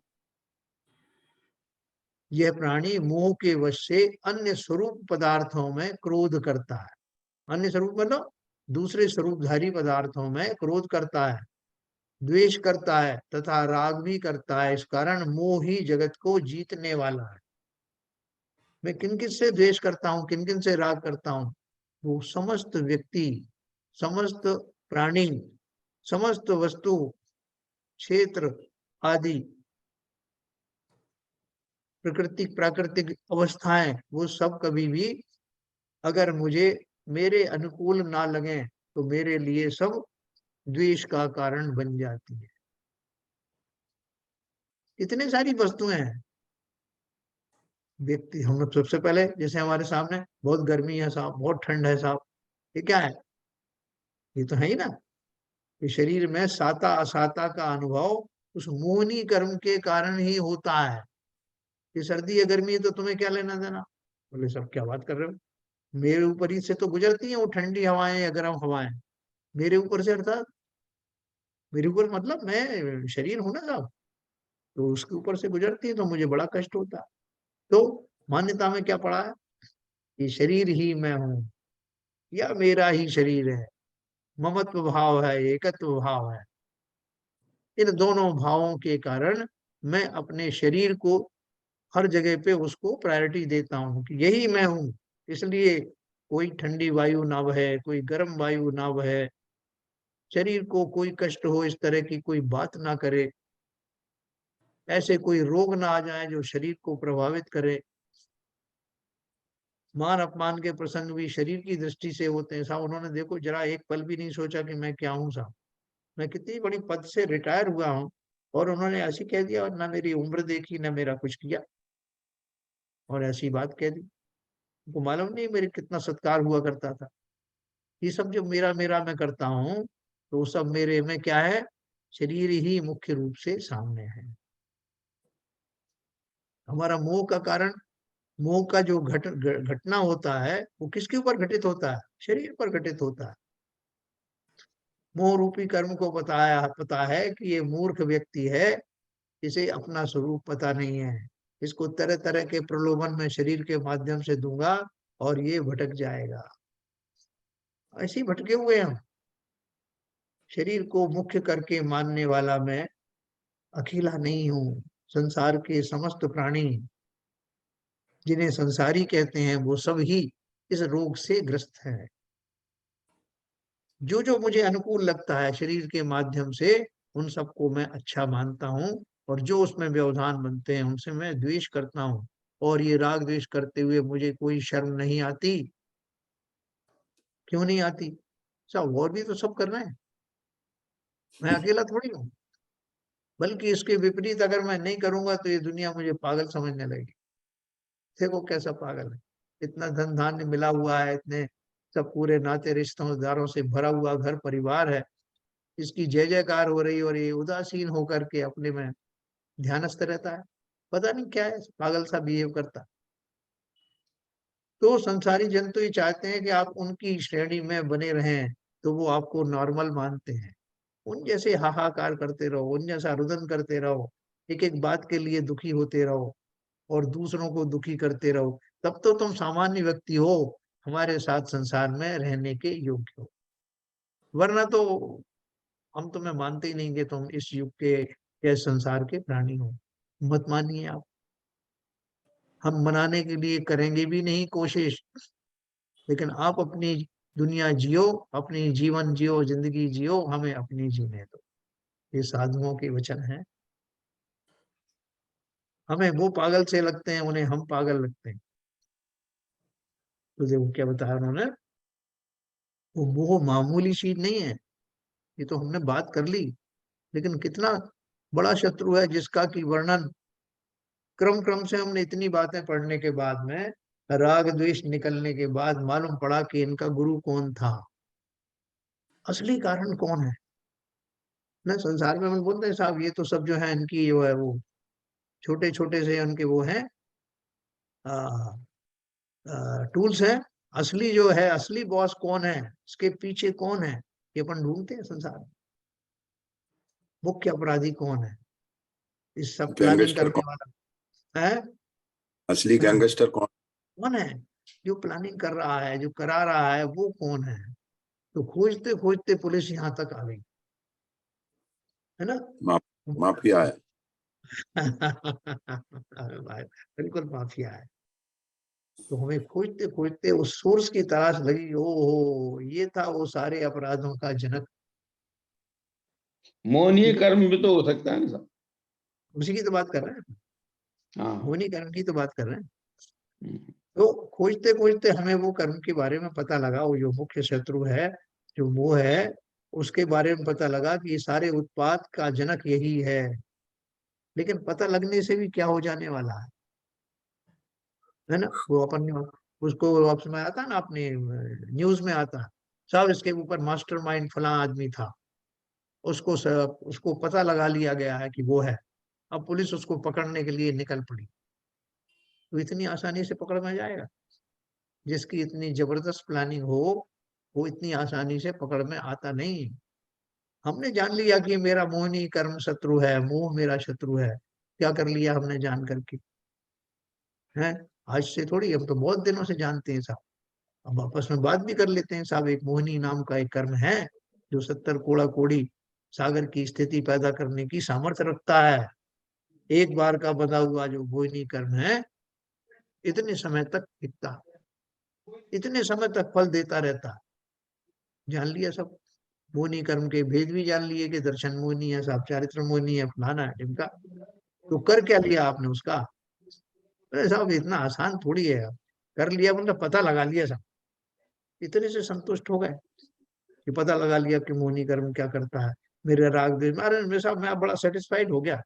यह प्राणी मोह के वश से अन्य स्वरूप पदार्थों में क्रोध करता है। अन्य स्वरूप मतलब दूसरे स्वरूपधारी पदार्थों में क्रोध करता है, द्वेष करता है तथा राग भी करता है। इस कारण मोह ही जगत को जीतने वाला है। मैं किन किन से द्वेष करता हूँ, किन किन से राग करता हूँ? वो समस्त व्यक्ति, समस्त प्राणी, समस्त वस्तु, क्षेत्र आदि प्राकृतिक प्राकृतिक अवस्थाएं, वो सब कभी भी अगर मुझे मेरे अनुकूल ना लगे तो मेरे लिए सब द्वेष का कारण बन जाती है। इतनी सारी वस्तुएं हैं। व्यक्ति, हम लोग सबसे पहले जैसे हमारे सामने बहुत गर्मी है साहब, बहुत ठंड है साहब, ये क्या है? ये तो है ही ना। ये शरीर में साता असाता का अनुभव उस मोहनी कर्म के कारण ही होता है। ये सर्दी है गर्मी है तो तुम्हें क्या लेना देना? बोले सब क्या बात कर रहे हो, मेरे ऊपर ही से तो गुजरती हैं वो ठंडी हवाएं या गर्म हवाएं। मेरे ऊपर से अर्थात मेरे ऊपर मतलब मैं शरीर हूं ना साहब, तो उसके ऊपर से गुजरती है तो मुझे बड़ा कष्ट होता है। तो मान्यता में क्या पड़ा है? ये शरीर ही मैं हूं या मेरा ही शरीर है, ममत्व भाव है, एकत्व भाव है। इन दोनों भावों के कारण मैं अपने शरीर को हर जगह पे उसको प्रायोरिटी देता हूँ कि यही मैं हूँ। इसलिए कोई ठंडी वायु ना बहे, कोई गर्म वायु ना बहे, शरीर को कोई कष्ट हो इस तरह की कोई बात ना करे, ऐसे कोई रोग ना आ जाए जो शरीर को प्रभावित करे। मान अपमान के प्रसंग भी शरीर की दृष्टि से होते हैं साहब। उन्होंने देखो जरा एक पल भी नहीं सोचा कि मैं क्या हूँ साहब, मैं कितनी बड़ी पद से रिटायर हुआ हूँ, और उन्होंने ऐसी कह दिया, और ना मेरी उम्र देखी ना मेरा कुछ किया, और ऐसी बात कह दी। उनको मालूम नहीं मेरे कितना सत्कार हुआ करता था। ये सब जो मेरा मेरा मैं करता हूँ, तो वो सब मेरे में क्या है? शरीर ही मुख्य रूप से सामने है। हमारा मोह का कारण, मोह का जो घटना होता है वो किसके ऊपर घटित होता है? शरीर पर घटित होता है। मोह रूपी कर्म को पता है कि ये मूर्ख व्यक्ति है, इसे अपना स्वरूप पता नहीं है। इसको तरह तरह के प्रलोभन में शरीर के माध्यम से दूंगा और ये भटक जाएगा। ऐसे ही भटके हुए हम। शरीर को मुख्य करके मानने वाला मैं अकेला नहीं हूँ। संसार के समस्त प्राणी जिन्हें संसारी कहते हैं वो सब ही इस रोग से ग्रस्त हैं। जो जो मुझे अनुकूल लगता है शरीर के माध्यम से उन सबको मैं अच्छा मानता हूँ, और जो उसमें व्यवधान बनते हैं उनसे मैं द्वेष करता हूँ। और ये राग द्वेष करते हुए मुझे कोई शर्म नहीं आती। क्यों नहीं आती? सब और भी तो सब कर रहे हैं, मैं अकेला थोड़ी हूँ। बल्कि इसके विपरीत अगर मैं नहीं करूंगा तो ये दुनिया मुझे पागल समझने लगेगी। देखो कैसा पागल है, इतना धन धान्य मिला हुआ है, इतने सब पूरे नाते रिश्तेदारों से भरा हुआ घर परिवार है, इसकी जय जयकार हो रही, और ये उदासीन होकर के अपने में ध्यानस्थ रहता है। पता नहीं क्या है, पागल सा बिहेव करता है। तो संसारी जन तो ये चाहते हैं कि आप उनकी श्रेणी में बने रहें, तो वो आपको नॉर्मल मानते हैं। उन जैसे हाहाकार करते रहो, उन जैसा रुदन करते रहो, एक एक बात के लिए दुखी होते रहो और दूसरों को दुखी करते रहो, तब तो तुम सामान्य व्यक्ति हो, हमारे साथ संसार में रहने के योग्य हो। वरना तो हम तुम्हें मानते ही नहीं कि तुम इस युग के या संसार के प्राणी हो। मत मानिए आप। हम मनाने के लिए करेंगे भी नहीं कोशिश, लेकिन आप अपनी दुनिया जियो, अपनी जीवन जियो, जिंदगी जियो, हमें अपनी जीने दो। ये साधुओं के वचन हैं। हमें वो पागल से लगते हैं, उन्हें हम पागल लगते हैं। तो देखो क्या बताया उन्होंने, वो मोह मामूली चीज नहीं है। ये तो हमने बात कर ली, लेकिन कितना बड़ा शत्रु है जिसका कि वर्णन क्रम क्रम से हमने इतनी बातें पढ़ने के बाद में, राग द्वेष निकलने के बाद मालूम पड़ा कि इनका गुरु कौन था, असली कारण कौन है। ना संसार में हम बोलते हैं साहब ये तो सब जो है इनकी जो है वो छोटे छोटे से उनके वो हैं टूल्स हैं। असली जो है, असली बॉस कौन है, इसके पीछे कौन है, ये अपन ढूंढते हैं संसार में। मुख्य अपराधी कौन है, इस सब प्लानिंग गैंगस्टर करने कौन? वाला है। असली हाँ, गैंगस्टर कौन? कौन है जो प्लानिंग कर रहा है, जो करा रहा है, वो कौन है। तो खोजते खोजते पुलिस यहाँ तक आ गई, है ना। मा, माफिया है। अरे भाई, बिल्कुल माफिया है। तो हमें खोजते खोजते उस सोर्स की तलाश लगी। ओहो, ये था वो सारे अपराधों का जनक। मोहनीय ठीक है, कर्म भी तो हो सकता है ना सब। उसी की तो बात कर रहे हैं, हाँ। होनी कर्म की तो बात कर रहे हैं। हम्म। तो खोजते खोजते हमें वो कर्म के बारे में पता लगा, वो जो मुख्य शत्रु है, जो वो है, उसके बारे में पता लगा कि ये सारे उत्पात का जनक यही है। लेकिन पता लगने से भी क्या हो जाने वाला है ना। वो अपन ने उसको आप समय आता है ना, अपने न्यूज में आता है, साहब इसके ऊपर मास्टरमाइंड फला आदमी था, उसको पता लगा लिया गया है कि वो है। अब पुलिस उसको पकड़ने के लिए निकल पड़ी। तो इतनी आसानी से पकड़ में जाएगा? जिसकी इतनी जबरदस्त प्लानिंग हो, वो इतनी आसानी से पकड़ में आता नहीं। हमने जान लिया कि मेरा मोहिनी कर्म शत्रु है, मोह मेरा शत्रु है। क्या कर लिया हमने जान करके? है, आज से थोड़ी, हम तो बहुत दिनों से जानते हैं साहब। अब आपस में बात भी कर लेते हैं साहब। एक मोहिनी नाम का एक कर्म है जो 70 कोड़ा कोड़ी सागर की स्थिति पैदा करने की सामर्थ्य रखता है। एक बार का बना हुआ जो मोहिनी कर्म है, इतने समय तक टिकता, इतने समय तक फल देता रहता। जान लिया सब। मोहिनी कर्म के भेद भी जान लिए कि दर्शन मोहिनी है साहब, चारित्र मोहिनी है, फलाना है ढिमका। तो कर क्या लिया आपने उसका? अरे साहब इतना आसान थोड़ी है। कर लिया मतलब पता लगा लिया साहब, इतने से संतुष्ट हो गए कि पता लगा लिया कि मोहिनी कर्म क्या करता है। मेरे राग द्वेष, अरे मेरे साहब मैं बड़ा सेटिस्फाइड हो गया।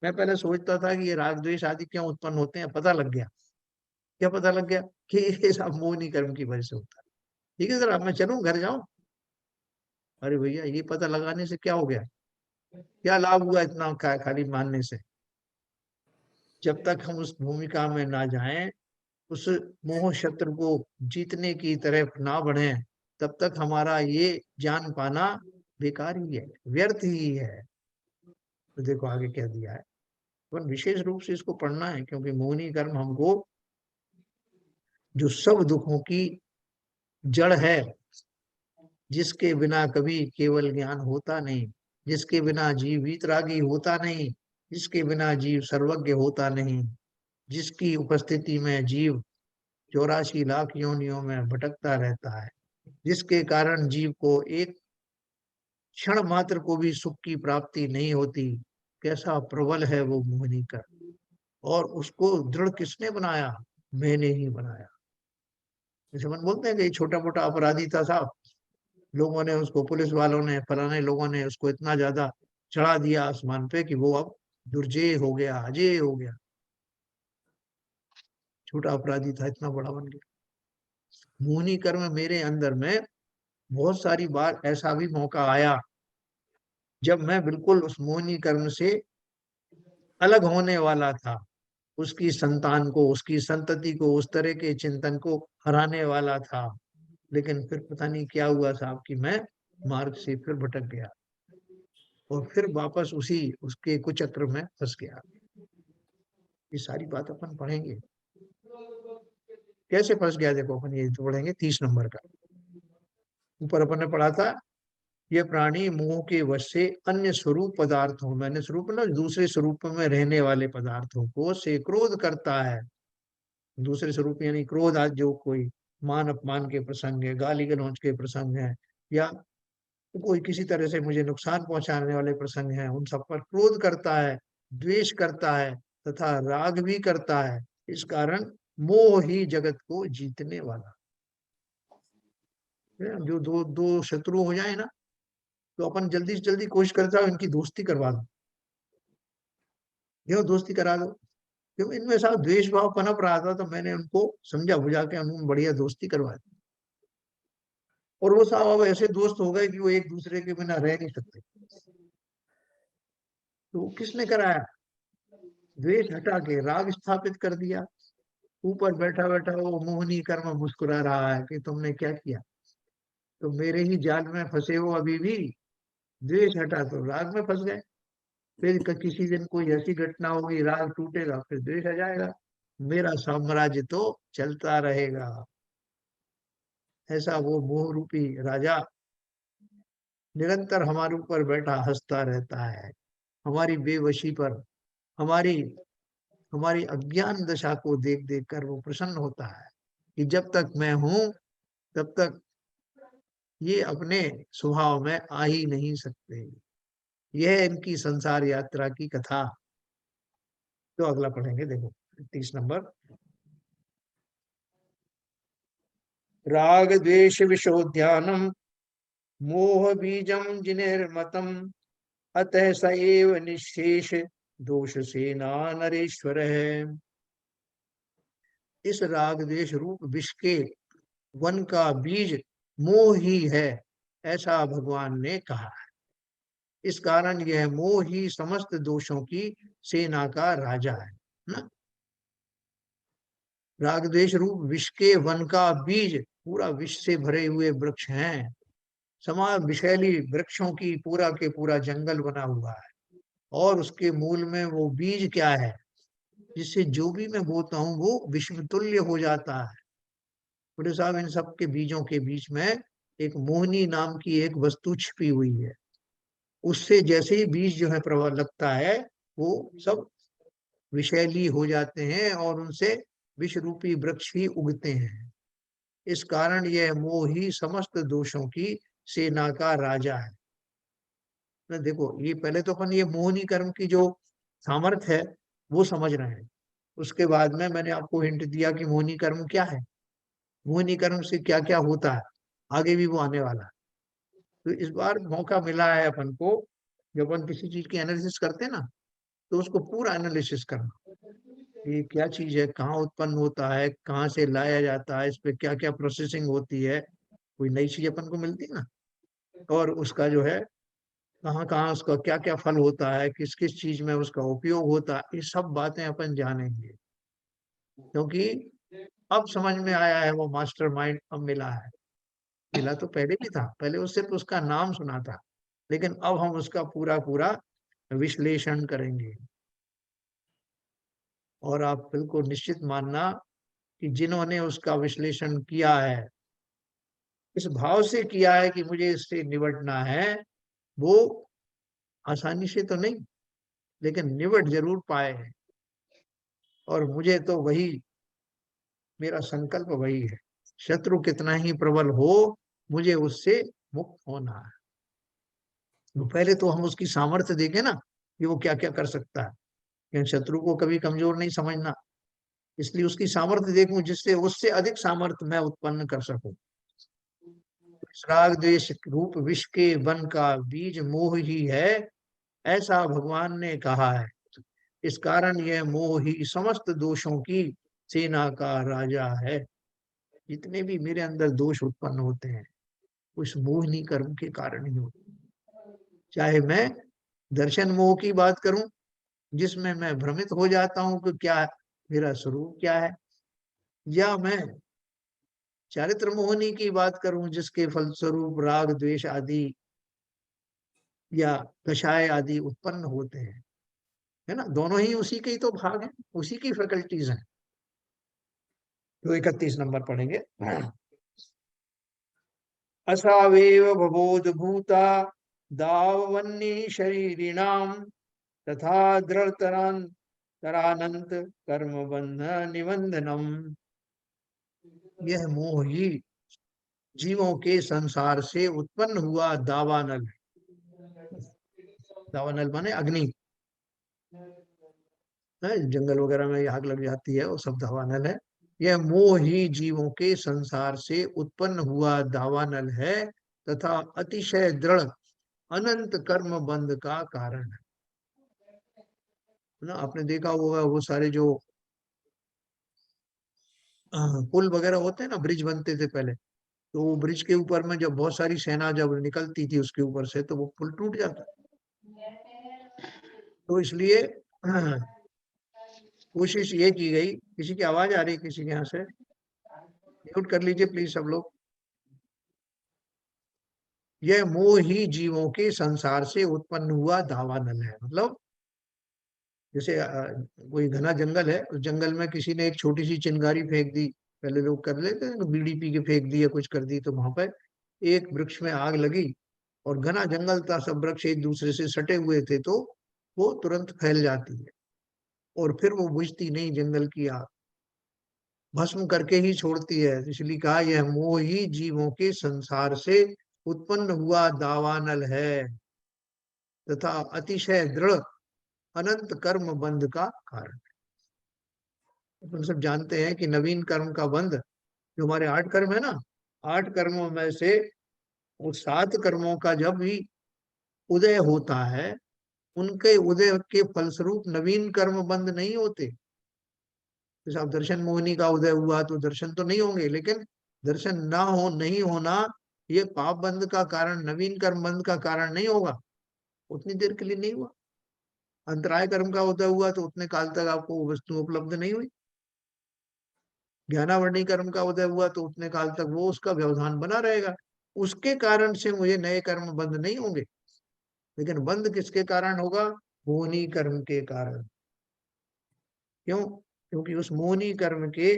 मैं पहले सोचता था कि ये राग द्वेष आदि क्यों उत्पन्न होते हैं, पता लग गया। क्या पता लग गया? कि ये सब मोहिनी कर्म की वजह से होता है। ठीक है सर, अब मैं चलूं, घर जाऊं? अरे भैया ये पता लगाने से क्या हो गया, क्या लाभ हुआ इतना खाली मानने से? जब तक हम उस भूमिका में ना जाएं, उस मोह शत्रु को जीतने की तरफ ना बढ़े, तब तक हमारा ये जान पाना बेकार ही है, व्यर्थ ही है। तो देखो आगे क्या दिया है, अपन विशेष रूप से इसको पढ़ना है, क्योंकि मोहिनी कर्म हमको जो सब दुखों की जड़ है, जिसके बिना कभी केवल ज्ञान होता नहीं, जिसके बिना जीव वीतरागी होता नहीं, जिसके बिना जीव सर्वज्ञ होता नहीं, जिसकी उपस्थिति में जीव 84 लाख योनियों में भटकता रहता है, जिसके कारण जीव को एक क्षण मात्र को भी सुख की प्राप्ति नहीं होती। कैसा प्रबल है वो मोहिनी कर्म, और उसको दृढ़ किसने बनाया? मैंने ही बनाया। जैसे मन बोलते हैं कि छोटा मोटा अपराधी था साहब, लोगों ने उसको, पुलिस वालों ने, फलाने लोगों ने उसको इतना ज्यादा चढ़ा दिया आसमान पे कि वो अब दुर्जय हो गया, अजय हो गया। छोटा अपराधी था, इतना बड़ा बन गया। मोहिनी कर्म मेरे अंदर में बहुत सारी बार ऐसा भी मौका आया जब मैं बिल्कुल उस मोहिनी कर्म से अलग होने वाला था, उसकी संतान को, उसकी संतति को, उस तरह के चिंतन को हराने वाला था। लेकिन फिर पता नहीं क्या हुआ साहब कि मैं मार्ग से फिर भटक गया और फिर वापस उसी उसके कुचक्र में फंस गया। ये सारी बात अपन पढ़ेंगे, कैसे फंस गया। देखो अपन ये तो पढ़ेंगे 30 नंबर का। ऊपर अपन ने पढ़ा था, यह प्राणी मोह के वश से अन्य स्वरूप पदार्थों, मैंने स्वरूप ना दूसरे स्वरूप में रहने वाले पदार्थों को से क्रोध करता है। दूसरे स्वरूप यानी क्रोध, आज जो कोई मान अपमान के प्रसंग है, गाली गलौज के प्रसंग है, या कोई किसी तरह से मुझे नुकसान पहुंचाने वाले प्रसंग हैं, उन सब पर क्रोध करता है, द्वेष करता है तथा राग भी करता है। इस कारण मोह ही जगत को जीतने वाला है। जो दो दो शत्रु हो जाए ना, तो अपन जल्दी से जल्दी कोशिश करता है इनकी दोस्ती करवा दो, क्यों दोस्ती करा दो, क्यों इनमें साथ द्वेष भाव पनप रहा था, तो मैंने उनको समझा बुझा के उन्होंने बढ़िया दोस्ती करवा दी, और वो साहब अब ऐसे दोस्त हो गए कि वो एक दूसरे के बिना रह नहीं सकते। तो किसने कराया? द्वेष हटा के राग स्थापित कर दिया। ऊपर बैठा बैठा वो मोहिनी कर्म मुस्कुरा रहा है कि तुमने क्या किया, तो मेरे ही जाल में फंसे हो अभी भी। द्वेष हटा तो राग में फंस गए। फिर किसी दिन कोई ऐसी घटना होगी, राग टूटेगा, फिर द्वेष आ जाएगा, मेरा साम्राज्य तो चलता रहेगा। ऐसा वो मोह रूपी राजा निरंतर हमारे ऊपर बैठा हंसता रहता है, हमारी बेवशी पर, हमारी हमारी अज्ञान दशा को देख देख कर वो प्रसन्न होता है कि जब तक मैं हूं तब तक ये अपने स्वभाव में आ ही नहीं सकते। यह इनकी संसार यात्रा की कथा। तो अगला पढ़ेंगे, देखो 30 नंबर। राग द्वेष विशोध्यानम मोह बीजम जिनिर्मतम अतः स एव निशेष दोष सेना नरेश्वर है। इस राग द्वेष रूप विष के वन का बीज मोह ही है, ऐसा भगवान ने कहा है। इस कारण यह मोह ही समस्त दोषों की सेना का राजा है ना। राग द्वेष रूप विष के वन का बीज, पूरा विष से भरे हुए वृक्ष हैं, समा विषैली वृक्षों की पूरा के पूरा जंगल बना हुआ है, और उसके मूल में वो बीज क्या है, जिससे जो भी मैं बोता हूं वो विश्व तुल्य हो जाता है। बोले साहब इन सब के बीजों के बीच में एक मोहनी नाम की एक वस्तु छिपी हुई है, उससे जैसे ही बीज जो है प्रभाव लगता है, वो सब विषैली हो जाते हैं और उनसे विष रूपी वृक्ष ही उगते हैं। इस कारण यह मोह ही समस्त दोषों की सेना का राजा है ना। देखो ये पहले तो अपन ये मोहनी कर्म की जो सामर्थ्य है वो समझ रहे हैं, उसके बाद में मैंने आपको हिंट दिया कि मोहनी कर्म क्या है, मोहनी कर्म से क्या क्या होता है, आगे भी वो आने वाला है। तो इस बार मौका मिला है अपन को, जब अपन किसी चीज की एनालिसिस करते हैं ना, तो उसको पूरा एनालिसिस करना, ये क्या चीज है, कहाँ उत्पन्न होता है, कहाँ से लाया जाता है, इस पे क्या क्या प्रोसेसिंग होती है, कोई नई चीज अपन को मिलती है ना, और उसका जो है कहाँ कहाँ उसका क्या क्या फल होता है, किस किस चीज में उसका उपयोग होता है, ये सब बातें अपन जानेंगे। क्योंकि अब समझ में आया है वो मास्टर माइंड अब मिला है। मिला तो पहले भी था, पहले उससे तो उसका नाम सुना था, लेकिन अब हम उसका पूरा पूरा विश्लेषण करेंगे। और आप बिल्कुल निश्चित मानना कि जिन्होंने उसका विश्लेषण किया है, इस भाव से किया है कि मुझे इससे निपटना है, वो आसानी से तो नहीं, लेकिन निपट जरूर पाए हैं। और मुझे तो वही, मेरा संकल्प वही है, शत्रु कितना ही प्रबल हो, मुझे उससे मुक्त होना है। तो पहले तो हम उसकी सामर्थ्य देखें ना, कि वो क्या क्या कर सकता है। क्योंकि शत्रु को कभी कमजोर नहीं समझना, इसलिए उसकी सामर्थ्य देखूं जिससे उससे अधिक सामर्थ्य मैं उत्पन्न कर सकूं। इस राग द्वेष रूप विष के वन का बीज मोह ही है, ऐसा भगवान ने कहा है। इस कारण यह मोह ही समस्त दोषों की सेना का राजा है। जितने भी मेरे अंदर दोष उत्पन्न होते हैं, उस मोहिनी कर्म के कारण ही होते हैं। चाहे मैं दर्शन मोह की बात करूं, जिसमें मैं भ्रमित हो जाता हूं कि क्या मेरा स्वरूप क्या है, या मैं चारित्र मोहनी की बात करूं, जिसके फलस्वरूप राग द्वेष आदि या कषाय आदि उत्पन्न होते हैं, है ना। दोनों ही उसी के ही तो भाग हैं, उसी की फैकल्टीज हैं। तो 31 नंबर पढ़ेंगे। असावेव भवोद भूता दावन्नी शरीरिणाम तथा दृढ़तरानंत कर्म बंध निबंधनम। यह मोह ही जीवों के संसार से उत्पन्न हुआ दावानल। दावानल माने अग्नि है, जंगल वगैरह में आग लग जाती है, वो सब दावानल है। यह मोह ही जीवों के संसार से उत्पन्न हुआ दावानल है तथा अतिशय दृढ़ अनंत कर्म बंध का कारण है ना। आपने देखा होगा वो सारे जो पुल वगैरह होते हैं ना, ब्रिज बनते थे पहले, तो वो ब्रिज के ऊपर में जब बहुत सारी सेना जब निकलती थी उसके ऊपर से, तो वो पुल टूट जाता। तो इसलिए कोशिश ये की गई। किसी की आवाज आ रही है किसी के यहाँ से? म्यूट कर लीजिए प्लीज सब लोग। यह मोह ही जीवों के संसार से उत्पन्न हुआ दावानल है। मतलब जैसे कोई घना जंगल है, उस जंगल में किसी ने एक छोटी सी चिंगारी फेंक दी। पहले लोग कर लेते हैं, बीड़ी पी के फेंक दी या कुछ कर दी, तो वहां पर एक वृक्ष में आग लगी, और घना जंगल था, सब वृक्ष एक दूसरे से सटे हुए थे, तो वो तुरंत फैल जाती है और फिर वो बुझती नहीं, जंगल की आग भस्म करके ही छोड़ती है। इसलिए कहा यह मोह ही जीवों के संसार से उत्पन्न हुआ दावानल है तथा अतिशय दृढ़ अनंत कर्म बंध का कारण। अपन सब जानते हैं कि नवीन कर्म का बंध, जो हमारे 8 कर्म है ना, 8 कर्मों में से वो 7 कर्मों का जब भी उदय होता है, उनके उदय के फलस्वरूप नवीन कर्म बंद नहीं होते। जैसे आप दर्शन मोहिनी का उदय हुआ तो दर्शन तो नहीं होंगे, लेकिन दर्शन ना हो नहीं होना ये पाप बंद का कारण, नवीन कर्म बंद का कारण नहीं होगा। उतनी देर के लिए नहीं हुआ। अंतराय कर्म का उदय हुआ तो उतने काल तक आपको वो वस्तु उपलब्ध नहीं हुई। ज्ञानावर्णी कर्म का उदय हुआ तो उतने काल तक वो उसका व्यवधान बना रहेगा। उसके कारण से मुझे नए कर्म बंद नहीं होंगे, लेकिन बंद किसके कारण होगा? मोहिनी कर्म के कारण। क्यों? क्योंकि उस मोहिनी कर्म के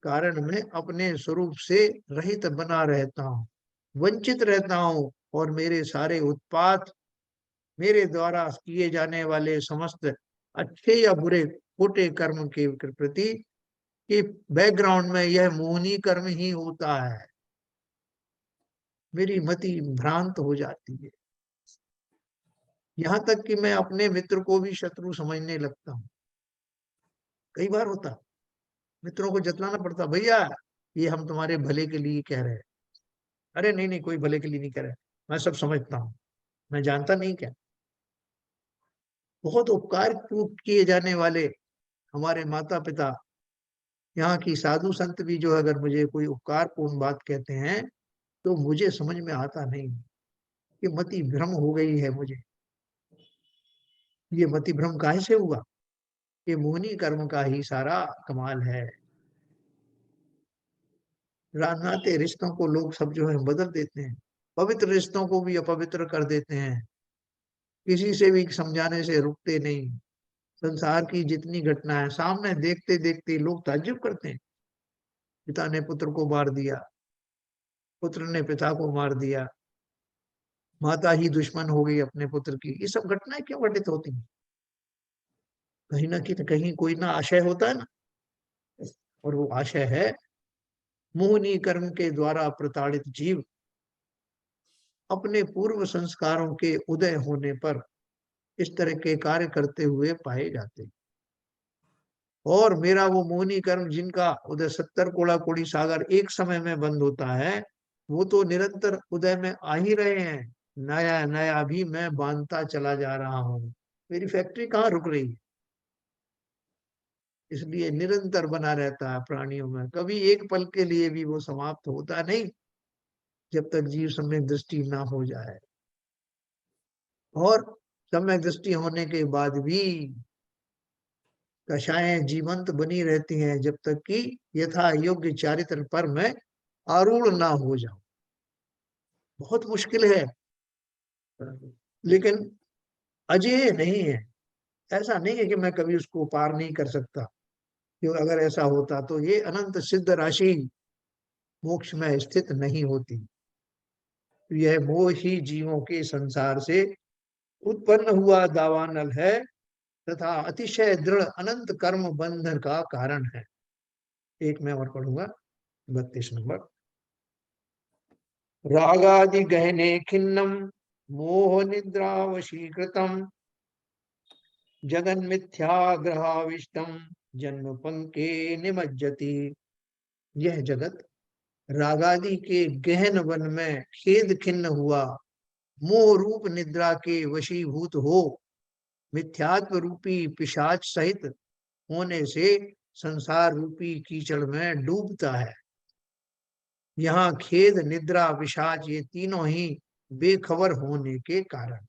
कारण मैं अपने स्वरूप से रहित बना रहता हूँ, वंचित रहता हूँ, और मेरे सारे उत्पात, मेरे द्वारा किए जाने वाले समस्त अच्छे या बुरे खोटे कर्म के प्रति के बैकग्राउंड में यह मोहिनी कर्म ही होता है। मेरी मति भ्रांत हो जाती है, यहाँ तक कि मैं अपने मित्र को भी शत्रु समझने लगता हूँ। कई बार होता, मित्रों को जतलाना पड़ता, भैया ये हम तुम्हारे भले के लिए कह रहे हैं। अरे नहीं नहीं, कोई भले के लिए नहीं कह रहे, मैं सब समझता हूँ, मैं जानता नहीं क्या। बहुत उपकार किए जाने वाले हमारे माता पिता, यहाँ की साधु संत भी जो अगर मुझे कोई उपकार पूर्ण बात कहते हैं, तो मुझे समझ में आता नहीं कि मति भ्रम हो गई है मुझे। ये मति भ्रम काहे से हुआ? ये मोहिनी कर्म का ही सारा कमाल है। नाते रिश्तों को लोग सब जो है बदल देते हैं, पवित्र रिश्तों को भी अपवित्र कर देते हैं, किसी से भी समझाने से रुकते नहीं। संसार की जितनी घटनाएं सामने देखते देखते लोग ताज्जुब करते हैं। पिता ने पुत्र को मार दिया, पुत्र ने पिता को मार दिया, माता ही दुश्मन हो गई अपने पुत्र की। ये सब घटनाएं क्यों घटित होती हैं? कहीं ना कहीं कोई ना आशय होता है ना, और वो आशय है मोहनी कर्म के द्वारा प्रताड़ित जीव अपने पूर्व संस्कारों के उदय होने पर इस तरह के कार्य करते हुए पाए जाते हैं। और मेरा वो मोहनी कर्म जिनका उदय 70 कोड़ा कोड़ी सागर एक समय में बंद होता है, वो तो निरंतर उदय में आ ही रहे हैं। नया नया भी मैं बांधता चला जा रहा हूं। मेरी फैक्ट्री कहाँ रुक रही है? इसलिए निरंतर बना रहता है प्राणियों में, कभी एक पल के लिए भी वो समाप्त होता नहीं जब तक जीव सम्यक दृष्टि ना हो जाए। और सम्यक दृष्टि होने के बाद भी कषायें जीवंत बनी रहती हैं जब तक कि यथा योग्य चारित्र पर मैं आरूढ़ ना हो जाऊं। बहुत मुश्किल है, लेकिन अजेय नहीं है। ऐसा नहीं है कि मैं कभी उसको पार नहीं कर सकता, क्योंकि अगर ऐसा होता तो ये अनंत सिद्ध राशि मोक्ष में स्थित नहीं होती। यह मोह ही जीवों के संसार से उत्पन्न हुआ दावानल है तथा अतिशय दृढ़ अनंत कर्म बंधन का कारण है। एक मैं और पढ़ूंगा, 32 नंबर। रागादि गहने खिन्नम मोह निद्रा वशीकृतम जगन मिथ्याग्रहाविष्टम जन्म पंके निमज्जति। यह जगत रागादि के गहन वन में खेद खिन्न हुआ, मोह रूप निद्रा के वशीभूत हो, मिथ्यात्व रूपी पिशाच सहित होने से संसार रूपी कीचड़ में डूबता है। यहाँ खेद, निद्रा, पिशाच ये तीनों ही बेखबर होने के कारण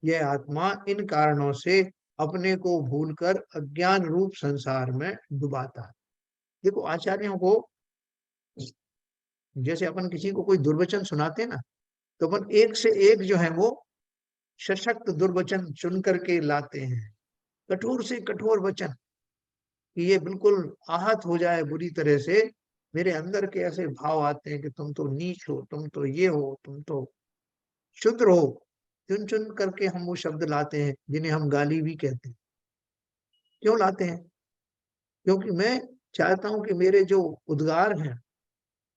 यह आत्मा इन कारणों से अपने को भूलकर अज्ञान रूप संसार में डुबाता है। देखो आचार्यों को, जैसे अपन किसी को कोई दुर्वचन सुनाते हैं ना, तो अपन एक से एक जो है वो सशक्त दुर्वचन चुन करके लाते हैं, कठोर से कठोर वचन, कि ये बिल्कुल आहत हो जाए बुरी तरह से। मेरे अंदर के ऐसे भाव आते हैं कि तुम तो नीच हो, तुम तो ये हो, तुम तो शूद्र हो। चुन चुन करके हम वो शब्द लाते हैं जिन्हें हम गाली भी कहते हैं। क्यों लाते हैं? क्योंकि मैं चाहता हूं कि मेरे जो उद्गार हैं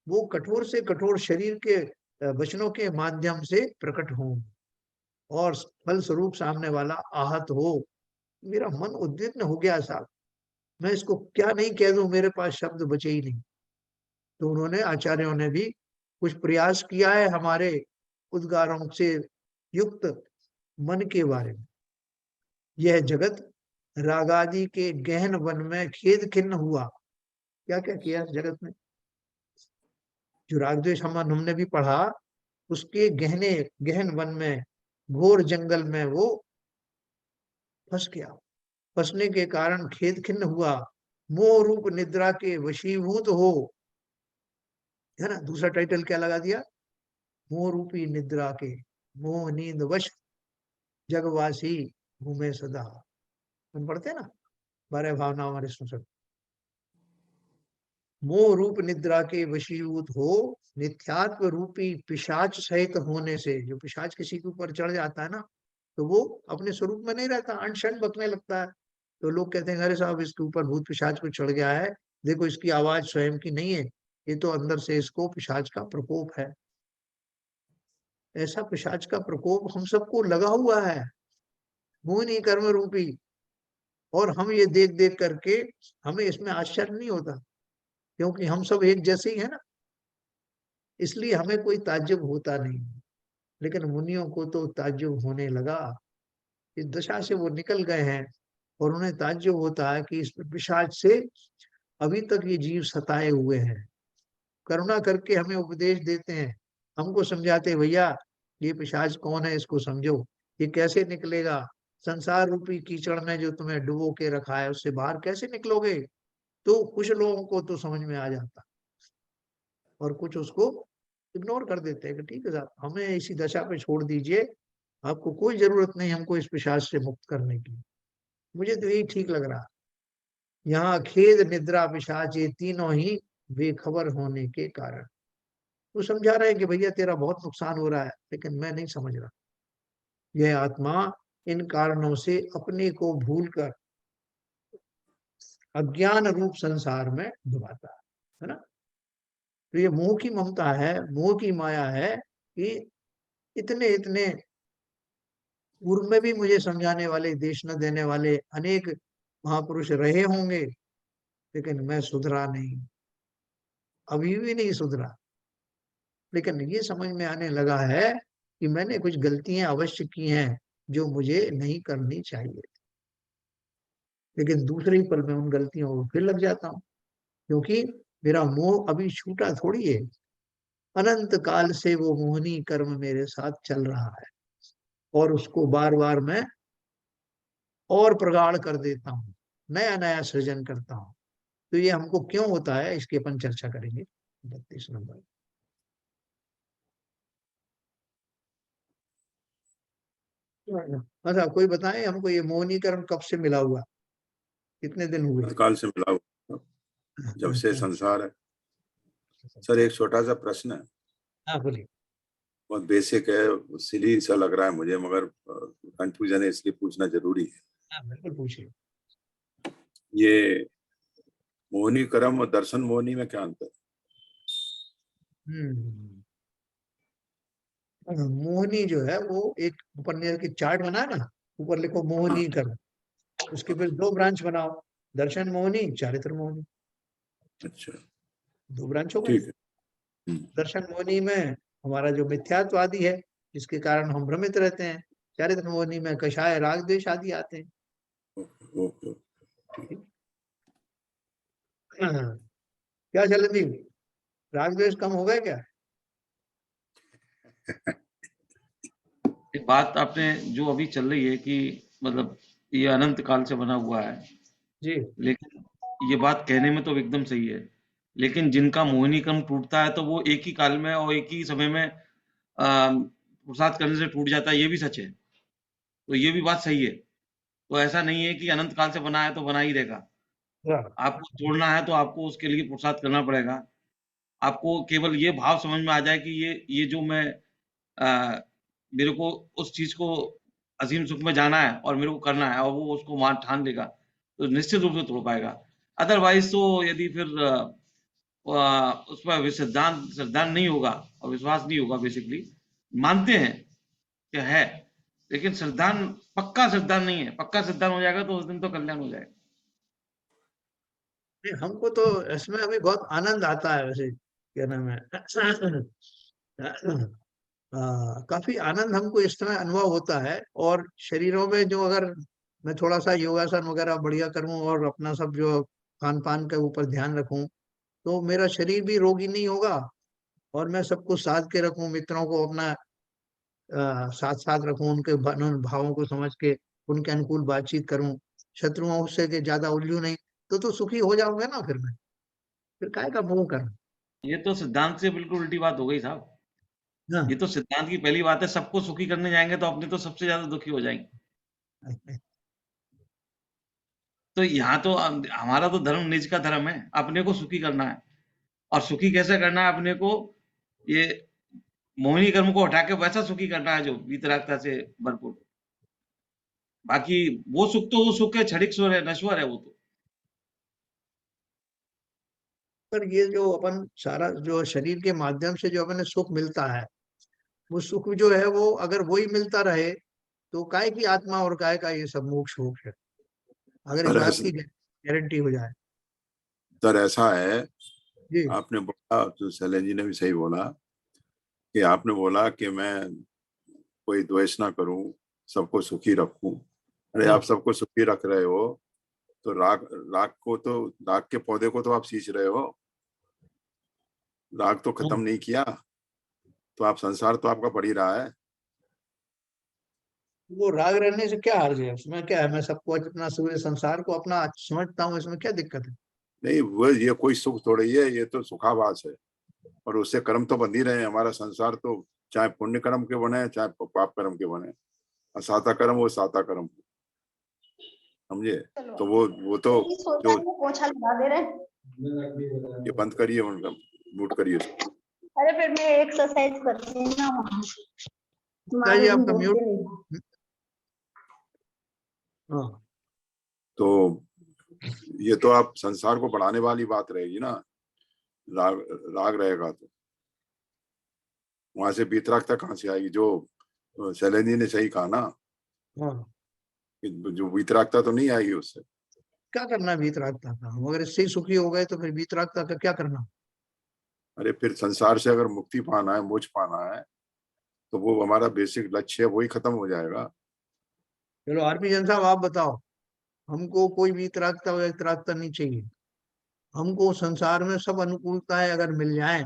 वो कठोर से कठोर शरीर के वचनों के माध्यम से प्रकट हों और फल स्वरूप सामने वाला आहत हो। मेरा मन उद्विग्न हो गया साहब, मैं इसको क्या नहीं कह दूं, मेरे पास शब्द बचे ही नहीं। तो उन्होंने, आचार्यों ने भी कुछ प्रयास किया है हमारे उद्गारों से युक्त मन के बारे में। यह जगत रागादि के गहन वन में खेद खिन्न हुआ। क्या क्या किया इस जगत में? जो राग द्वेष हमने भी पढ़ा, उसके गहने गहन वन में, घोर जंगल में वो फंस गया। फंसने के कारण खेद खिन्न हुआ, मोह रूप निद्रा के वशीभूत हो, है ना। दूसरा टाइटल क्या लगा दिया? मोह रूपी निद्रा के, मोह नींद वश जगवासी घूमे सदा। हम पढ़ते ना 12 भावना हमारे सुन। मोह रूप निद्रा के वशीभूत हो, नित्यात्व रूपी पिशाच सहित होने से। जो पिशाच किसी के ऊपर चढ़ जाता है ना, तो वो अपने स्वरूप में नहीं रहता, अनशन बकने लगता है। तो लोग कहते हैं अरे साहब इसके ऊपर भूत पिशाच को चढ़ गया है, देखो इसकी आवाज स्वयं की नहीं है, ये तो अंदर से इसको पिशाच का प्रकोप है। ऐसा पिशाच का प्रकोप हम सबको लगा हुआ है, मोहिनी कर्म रूपी। और हम ये देख देख करके हमें इसमें आश्चर्य नहीं होता, क्योंकि हम सब एक जैसे ही है ना, इसलिए हमें कोई ताज्जुब होता नहीं। लेकिन मुनियों को तो ताज्जुब होने लगा, इस दशा से वो निकल गए हैं और उन्हें ताज्जुब होता है कि इस पिशाच से अभी तक ये जीव सताए हुए हैं। करुणा करके हमें उपदेश देते हैं, हमको समझाते हैं भैया ये पिशाच कौन है, इसको समझो, ये कैसे निकलेगा संसार रूपी कीचड़ में जो तुम्हें डुबो के रखा है, उससे बाहर कैसे निकलोगे। तो कुछ लोगों को तो समझ में आ जाता और कुछ उसको इग्नोर कर देते हैं कि ठीक है साहब हमें इसी दशा पे छोड़ दीजिए, आपको कोई जरूरत नहीं हमको इस पिशाच से मुक्त करने की। मुझे तो यही ठीक लग रहा। यहाँ खेद निद्रा पिशाच ये तीनों ही बेखबर होने के कारण। वो समझा रहे हैं कि भैया तेरा बहुत नुकसान हो रहा है, लेकिन मैं नहीं समझ रहा। यह आत्मा इन कारणों से अपने को भूलकर अज्ञान रूप संसार में डुबाता है ना। तो ये मोह की ममता है, मोह की माया है कि इतने इतने पूर्व में भी मुझे समझाने वाले, देश न देने वाले अनेक महापुरुष रहे होंगे, लेकिन मैं सुधरा नहीं, अभी भी नहीं सुधरा। लेकिन ये समझ में आने लगा है कि मैंने कुछ गलतियां अवश्य की हैं जो मुझे नहीं करनी चाहिए, लेकिन दूसरे ही पल में उन गलतियों को फिर लग जाता हूँ, क्योंकि मेरा मोह अभी छूटा थोड़ी है। अनंत काल से वो मोहनी कर्म मेरे साथ चल रहा है और उसको बार बार मैं और प्रगाढ़ कर देता हूँ, नया नया सृजन करता हूँ। तो ये हमको क्यों होता है, इसकी अपन चर्चा करेंगे 32 नंबर। अच्छा, कोई बताए हमको ये मोहनी कर्म कब से मिला हुआ, कितने दिन हुए? काल से मिला हुआ, जब से संसार है। सर एक छोटा सा प्रश्न है, हाँ बोलिए। बहुत बेसिक है, सिली सा लग रहा है मुझे, मगर कंफ्यूजन है इसलिए पूछना जरूरी है। हाँ बिल्कुल पूछिए। ये मोहिनी कर्म और दर्शन मोहिनी में क्या अंतर है? मोहनी जो है वो एक उपन्यास की चार्ट बना ना, ऊपर लिखो हाँ, मोहनी कर्म, उसके फिर दो ब्रांच बनाओ, दर्शन मोहनी, चारित्र मोहनी, अच्छा, दो ब्रांच हो गए। ठीक है। दर्शन मोहनी में हमारा जो मिथ्यात्वादी है, जिसके कारण हम भ्रमित रहते हैं। चारित्र मोहनी में कषाय राग द्वेष आदि आते हैं। ओके। हाँ। क्या चलन, राग द्वेष कम हो गए क्या? एक बात आपने जो अभी चल रही है कि मतलब ये अनंत काल से बना हुआ है, जी लेकिन ये बात कहने में तो एकदम सही है, लेकिन जिनका मोहिनी क्रम टूटता है तो वो एक ही काल में और एक ही समय में पुरुषार्थ करने से टूट जाता है, ये भी सच है। तो ये भी बात सही है। तो ऐसा नहीं है कि अनंत काल से बना है तो बना ही रहेगा। हाँ। आपको तोड़ना है तो आपको उसके लिए पुरुषार्थ करना पड़ेगा। आपको केवल ये भाव समझ में आ जाए कि ये जो मैं मेरे को उस चीज को असीम सुख में जाना है और मेरे को करना है और वो उसको मान ठान लेगा तो निश्चित रूप से तोड़ पाएगा। अदरवाइज तो यदि फिर उस पर सिद्धांत सिद्धांत नहीं होगा और विश्वास नहीं होगा, बेसिकली मानते हैं कि है, लेकिन सिद्धांत पक्का सिद्धांत नहीं है। पक्का सिद्धांत हो जाएगा तो उस दिन तो कल्याण हो जाएगा। नहीं, हमको तो इसमें अभी बहुत आनंद आता है, वैसे क्या नाम है काफी आनंद हमको इस तरह अनुभव होता है। और शरीरों में जो, अगर मैं थोड़ा सा योगासन वगैरह बढ़िया करूं और अपना सब जो खान पान के ऊपर ध्यान रखूं, तो मेरा शरीर भी रोगी नहीं होगा और मैं सबको साथ के रखूं, मित्रों को अपना साथ साथ रखूं, उनके उन भावों को समझ के उनके अनुकूल बातचीत करूं, शत्रुओं से के ज्यादा उलझू नहीं, तो सुखी हो जाऊंगा ना। फिर मैं फिर काय का मोह करना। ये तो सिद्धांत से बिल्कुल उल्टी बात हो गई साहब। ये हाँ। तो सिद्धांत की पहली बात है, सबको सुखी करने जाएंगे तो अपने तो सबसे ज्यादा दुखी हो जाएंगे। तो यहाँ तो हमारा तो धर्म निज का धर्म है, अपने को सुखी करना है। और सुखी कैसे करना है अपने को, ये मोहिनी कर्म को हटा के वैसा सुखी करना है जो वीतरागता से भरपूर। बाकी वो सुख तो वो सुख है, क्षणिक सुख है, नश्वर है वो तो। पर ये जो अपन सारा जो शरीर के माध्यम से जो अपने सुख मिलता है, वो सुख जो है वो अगर वही मिलता रहे, तो काय की आत्मा और काय का ये सब मोक्ष होक्ष है, अगर इस सर बात ऐसा की गारंटी हो जाए। सर ऐसा है, जी। आपने बोला तो शैलेंद्र जी ने भी सही बोला कि आपने बोला कि मैं कोई द्वेष ना करूं, सबको सुखी रखूं। अरे हाँ। आप सबको सुखी रख रहे हो तो राग राग को तो, राग के पौधे को तो आप सींच रहे हो, राग तो हाँ। खत्म नहीं किया, तो आप संसार तो आपका बढ़ ही रहा है। वो राग रहने से क्या हर्ज है, उसमें क्या है? मैं सबको अपना सूर्य संसार को अपना समझता हूँ, इसमें क्या दिक्कत है? नहीं, वो ये कोई सुख थोड़ी है, ये तो सुखावास है। और उससे कर्म तो बंध ही रहे हैं। हमारा संसार तो चाहे पुण्य कर्म के बने चाहे पाप कर्म के बने, साता कर्म वो साता कर्म। समझे? चलो तो वो तो यही सोचा जो है, पोछा लगा दे रहे हैं। ये बंद करिए, उनका म्यूट करिए उसको। अरे फिर मैं एक्सरसाइज करती हूँ ना वहाँ। बताइए तुम्हारे आपका बोलते म्यूट। नहीं। हाँ, तो ये तो आप संसार को बढ़ाने वाली बात रहेगी ना, राग राग रहेगा तो वहां से वीतरागता कहाँ से आएगी? जो शैलेंद्र जी ने सही कहा ना, हाँ, कि जो वीतरागता तो नहीं आएगी उससे। क्या करना है वीतरागता का? हम अगर इससे ही सुखी हो गए तो फिर वीतरागता का क्या करना? अरे फिर संसार से अगर मुक्ति पाना है, मोक्ष पाना है, तो वो हमारा बेसिक लक्ष्य है, वही खत्म हो जाएगा। चलो आरपी जन साहब आप बताओ, हमको कोई वीतरागता वैतरागता नहीं चाहिए। हमको संसार में सब अनुकूलताएं अगर मिल जाएं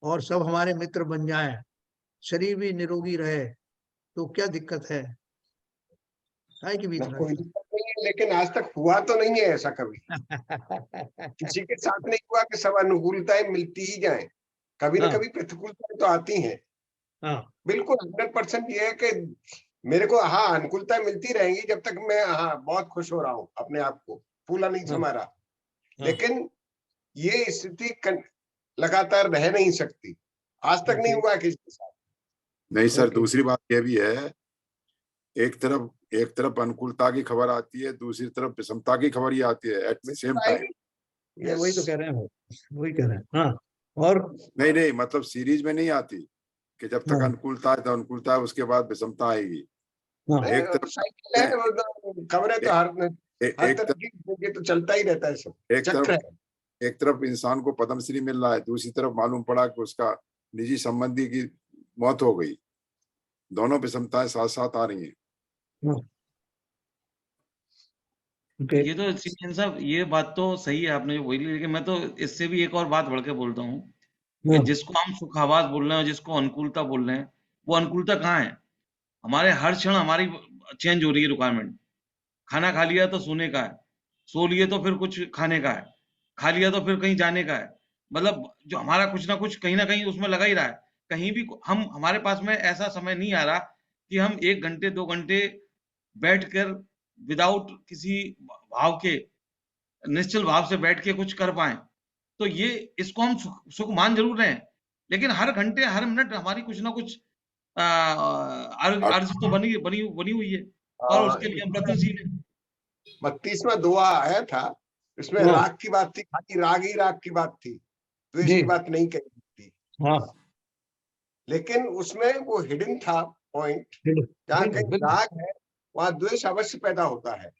और सब हमारे मित्र बन जाएं, शरीर भी निरोगी रहे, तो क्या दिक्कत है? काहे की कोई वीतरागता? दिक्कत नहीं है, लेकिन आज तक हुआ तो नहीं है ऐसा कभी। किसी के साथ नहीं हुआ कि सब अनुकूलताएं मिलती ही जाएं। कभी ना हाँ, कभी प्रतिकूलताएं तो आती हैं। हाँ, बिल्कुल 100% ये है कि मेरे को हाँ अनुकूलताएं मिलती रहेंगी जब तक मैं हाँ बहुत खुश हो रहा हूँ अपने आप को, फूला नहीं हाँ, समा रहा। हाँ, लेकिन ये स्थिति लगातार रह नहीं सकती। आज तक नहीं ओके, हुआ किसी के साथ। नहीं सर, ओके, दूसरी बात ये भी है, एक तरफ अनुकूलता की खबर आती है, दूसरी तरफ विषमता की खबर ही आती है एट द सेम टाइम। ये वही तो कह रहे हैं वो, वही कह रहे हैं। हाँ, और नहीं, मतलब सीरीज में नहीं आती कि जब तक हाँ, अनुकूलता है तो अनुकूलता है, उसके बाद विषमता आएगी। हाँ, एक तरफ साइकिल है, वो तो खबरें तो हर एक तरह की, ये तो चलता ही रहता है, सब चक्र है। एक तरफ इंसान को पद्मश्री मिल रहा है, दूसरी तरफ मालूम पड़ा कि उसका निजी संबंधी की मौत हो गई। दोनों विषमताएं साथ साथ आ रही हैं। हाँ, ओके, ये तो सीएन साहब, ये बात तो सही है आपने जो बोली, लेकिन मैं तो इससे भी एक और बात बढ़ के बोलता हूँ कि हाँ, जिसको हम सुखावास बोल रहे हैं और जिसको अनुकूलता बोल रहे हैं, वो अनुकूलता कहाँ है? हमारे हर क्षण हमारी चेंज हो रही है रिक्वायरमेंट। खाना खा लिया तो सोने का है, सो लिए तो फिर कुछ खाने का है, खा लिया तो फिर कहीं जाने का है। मतलब जो हमारा कुछ ना कुछ कहीं ना कहीं उसमें लगा ही रहा है। कहीं भी हम हमारे पास में ऐसा समय नहीं आ रहा कि हम 1 घंटे 2 घंटे बैठकर विदाउट किसी भाव के, निश्चल भाव से बैठ के कुछ कर पाएं। तो ये इसको हम सुख मान जरूर रहे हैं, लेकिन हर घंटे हर मिनट हमारी कुछ ना कुछ अर्ज तो बनी हुई है, और उसके लिए हम प्रयत्नशील हैं। 32वां दुआ आया था, इसमें हाँ, राग की बात थी, खाली राग ही राग की बात थी, द्वेष जी, की बात नहीं कही थी। हाँ, लेकिन उसमें वो हिडन था पॉइंट, जहाँ बिल्कुल, कहीं बिल्कुल। राग है वहां द्वेष अवश्य पैदा होता है।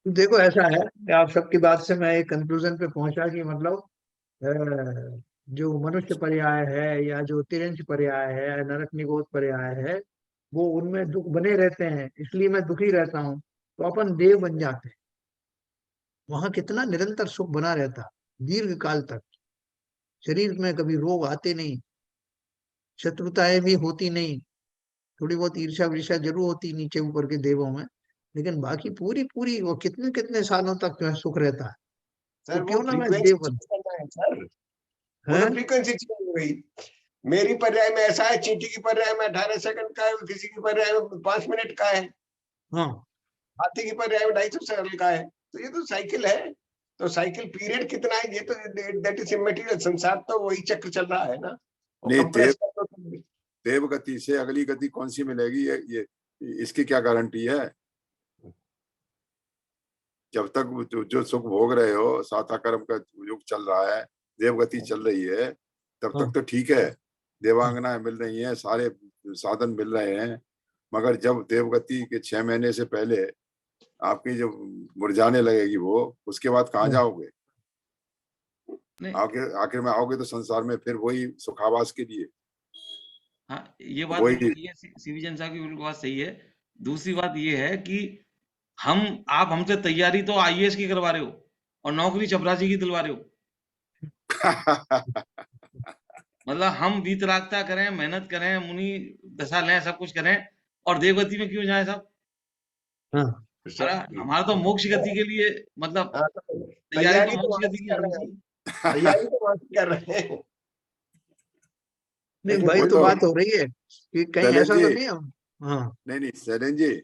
देखो ऐसा है कि आप सबकी बात से मैं एक कंक्लूजन पे पहुंचा कि मतलब जो मनुष्य पर्याय है या जो तिरंज पर्याय है, नरक निगोद पर्याय है, वो उनमें दुख बने रहते हैं, इसलिए मैं दुखी रहता हूँ। तो अपन देव बन जाते हैं, वहां कितना निरंतर सुख बना रहता दीर्घ काल तक। शरीर में कभी रोग आते नहीं, शत्रुताएं भी होती नहीं, थोड़ी बहुत ईर्ष्या विर्ष्या जरूर होती नीचे ऊपर के देवों में, लेकिन बाकी पूरी पूरी वो कितने कितने सालों तक जो है सुख रहता है। तो सर वो क्यों ना मैं फ्रीक्वेंसी देव चेंज करना है सर, वो तो है। फ्रीक्वेंसी चेंज हो गई। मेरी पर्याय में ऐसा है, चींटी की पर्याय में 18 सेकंड का है, किसी की पर्याय में 5 मिनट का है, हाँ, हाथी की पर्याय में 250 सेकंड का है। तो ये तो साइकिल है। तो साइकिल पीरियड कितना है, ये तो दैट इज इमैटेरियल। संसार तो वही चक्र चल रहा है ना, वो नहीं, कंप्रेस कर दो। देव गति से अगली गति कौन सी मिलेगी, ये इसकी क्या गारंटी है? जब तक जो सुख भोग रहे हो, साता कर्म का युग चल रहा है, देव गति चल रही है, तब हाँ, तक तो ठीक है, देवांगनाएं मिल रही हैं, सारे साधन मिल रहे हैं। मगर जब देवगति के 6 महीने से पहले आपकी जो मुरझाने लगेगी, वो उसके बाद कहाँ हाँ, जाओगे? नहीं, आखिर में आओगे तो संसार में फिर वही सुखावास के लिए। हाँ, ये बात वही बिल्कुल सही है, सीवी जन साहब की बिल्कुल बात सही है। दूसरी बात ये है कि आप हमसे तैयारी तो आईएएस की करवा रहे हो और नौकरी चपरासी की दिलवा रहे हो। मतलब हम वीतरागता करें, मेहनत करें, मुनि दशा लें, सब कुछ करें, और देवगति में क्यों जाए साहब? हाँ, हमारा तो मोक्ष गति के लिए, मतलब हाँ, तो तैयारी तो तैयारी तो मोक्ष वहां गति से की कर होनी रहे हैं, चाहिए। तैयारी तो वहां से कर रहे हैं। नहीं लेकिन भाई, वही तो तो बात हो रही है कि कहीं शैलेंद्र ऐसा तो जी, नहीं हम। हाँ, नहीं शैलेंद्र जी,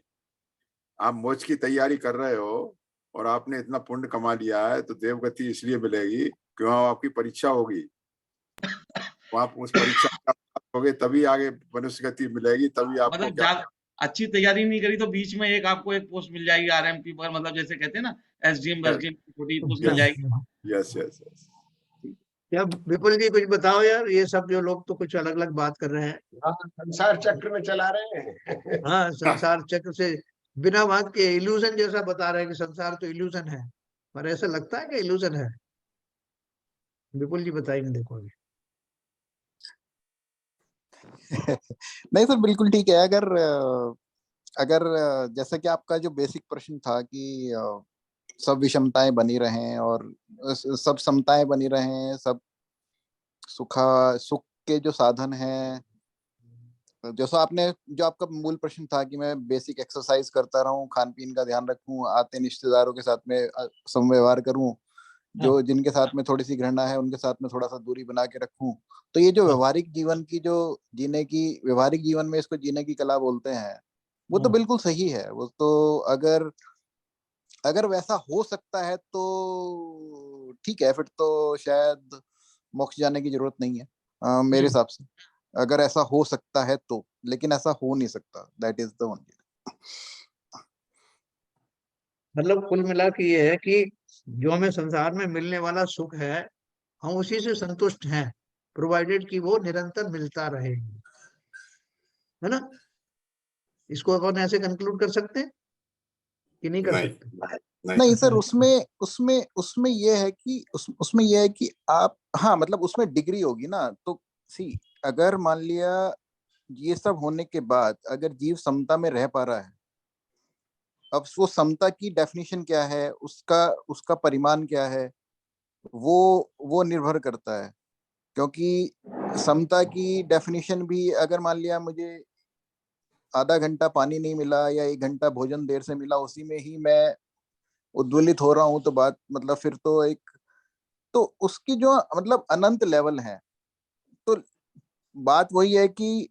आप मोक्ष की तैयारी कर रहे हो और आपने इतना पुण्य कमा लिया है, तो देवगति इसलिए मिलेगी कि वहां आपकी परीक्षा होगी, वहां उस परीक्षा में आप पास होगे तभी आगे मनुष्य गति मिलेगी, तभी आपको मतलब क्या। अच्छी तैयारी नहीं करी तो बीच में आपको एक पोस्ट मिल जाएगी आरएमपी पर, मतलब जैसे कहते हैं ना एसडीएम एसडीएम की छोटी पोस्ट मिल जाएगी। Yes yes yes. क्या विपुल जी कुछ बताओ यार, ये सब जो लोग तो कुछ अलग अलग बात कर रहे हैं। हाँ, संसार चक्र में चला रहे हैं। हाँ, संसार चक्र से बिना बात के इल्यूजन जैसा बता रहे हैं कि संसार तो इल्यूजन है, पर ऐसा लगता है कि इल्यूजन है? विपुल जी बताएंगे, देखो अभी। नहीं सर, बिल्कुल ठीक है। अगर जैसा कि आपका जो बेसिक प्रश्न था कि सब विषमताएं बनी रहें और सब समताएं बनी रहें, सब सुख के जो साधन हैं, जैसा आपने जो आपका मूल प्रश्न था कि मैं बेसिक एक्सरसाइज करता रहूं, खान पीन का ध्यान रखूं, आते रिश्तेदारों के साथ में समव्यवहार करूं, जो जिनके साथ में थोड़ी सी घृणा है उनके साथ में थोड़ा सा दूरी बना के रखूं, तो ये जो व्यवहारिक जीवन की जो व्यवहारिक जीवन में इसको जीने की कला बोलते हैं, वो तो बिल्कुल सही है। वो तो अगर अगर वैसा हो सकता है तो ठीक है, फिर तो शायद मोक्ष जाने की जरूरत नहीं है मेरे हिसाब से, अगर ऐसा हो सकता है तो। लेकिन ऐसा हो नहीं सकता, दैट इज द ओनली। मतलब कुल मिला के ये है कि जो हमें संसार में मिलने वाला सुख है, हम उसी से संतुष्ट हैं, प्रोवाइडेड कि वो निरंतर मिलता रहे, है ना? इसको अपन ऐसे कंक्लूड कर सकते हैं कि नहीं कर नहीं सकते? नहीं सर, उसमें उसमें उसमें ये है कि उसमें ये है कि आप, हाँ मतलब उसमें डिग्री होगी ना। तो सी, अगर मान लिया ये सब होने के बाद अगर जीव समता में रह पा रहा है, अब वो समता की डेफिनेशन क्या है, उसका उसका परिमाण क्या है, वो निर्भर करता है। क्योंकि समता की डेफिनेशन भी, अगर मान लिया मुझे आधा घंटा पानी नहीं मिला या 1 घंटा भोजन देर से मिला, उसी में ही मैं उद्वेलित हो रहा हूँ, तो बात मतलब फिर तो एक, तो उसकी जो मतलब अनंत लेवल है। तो बात वही है कि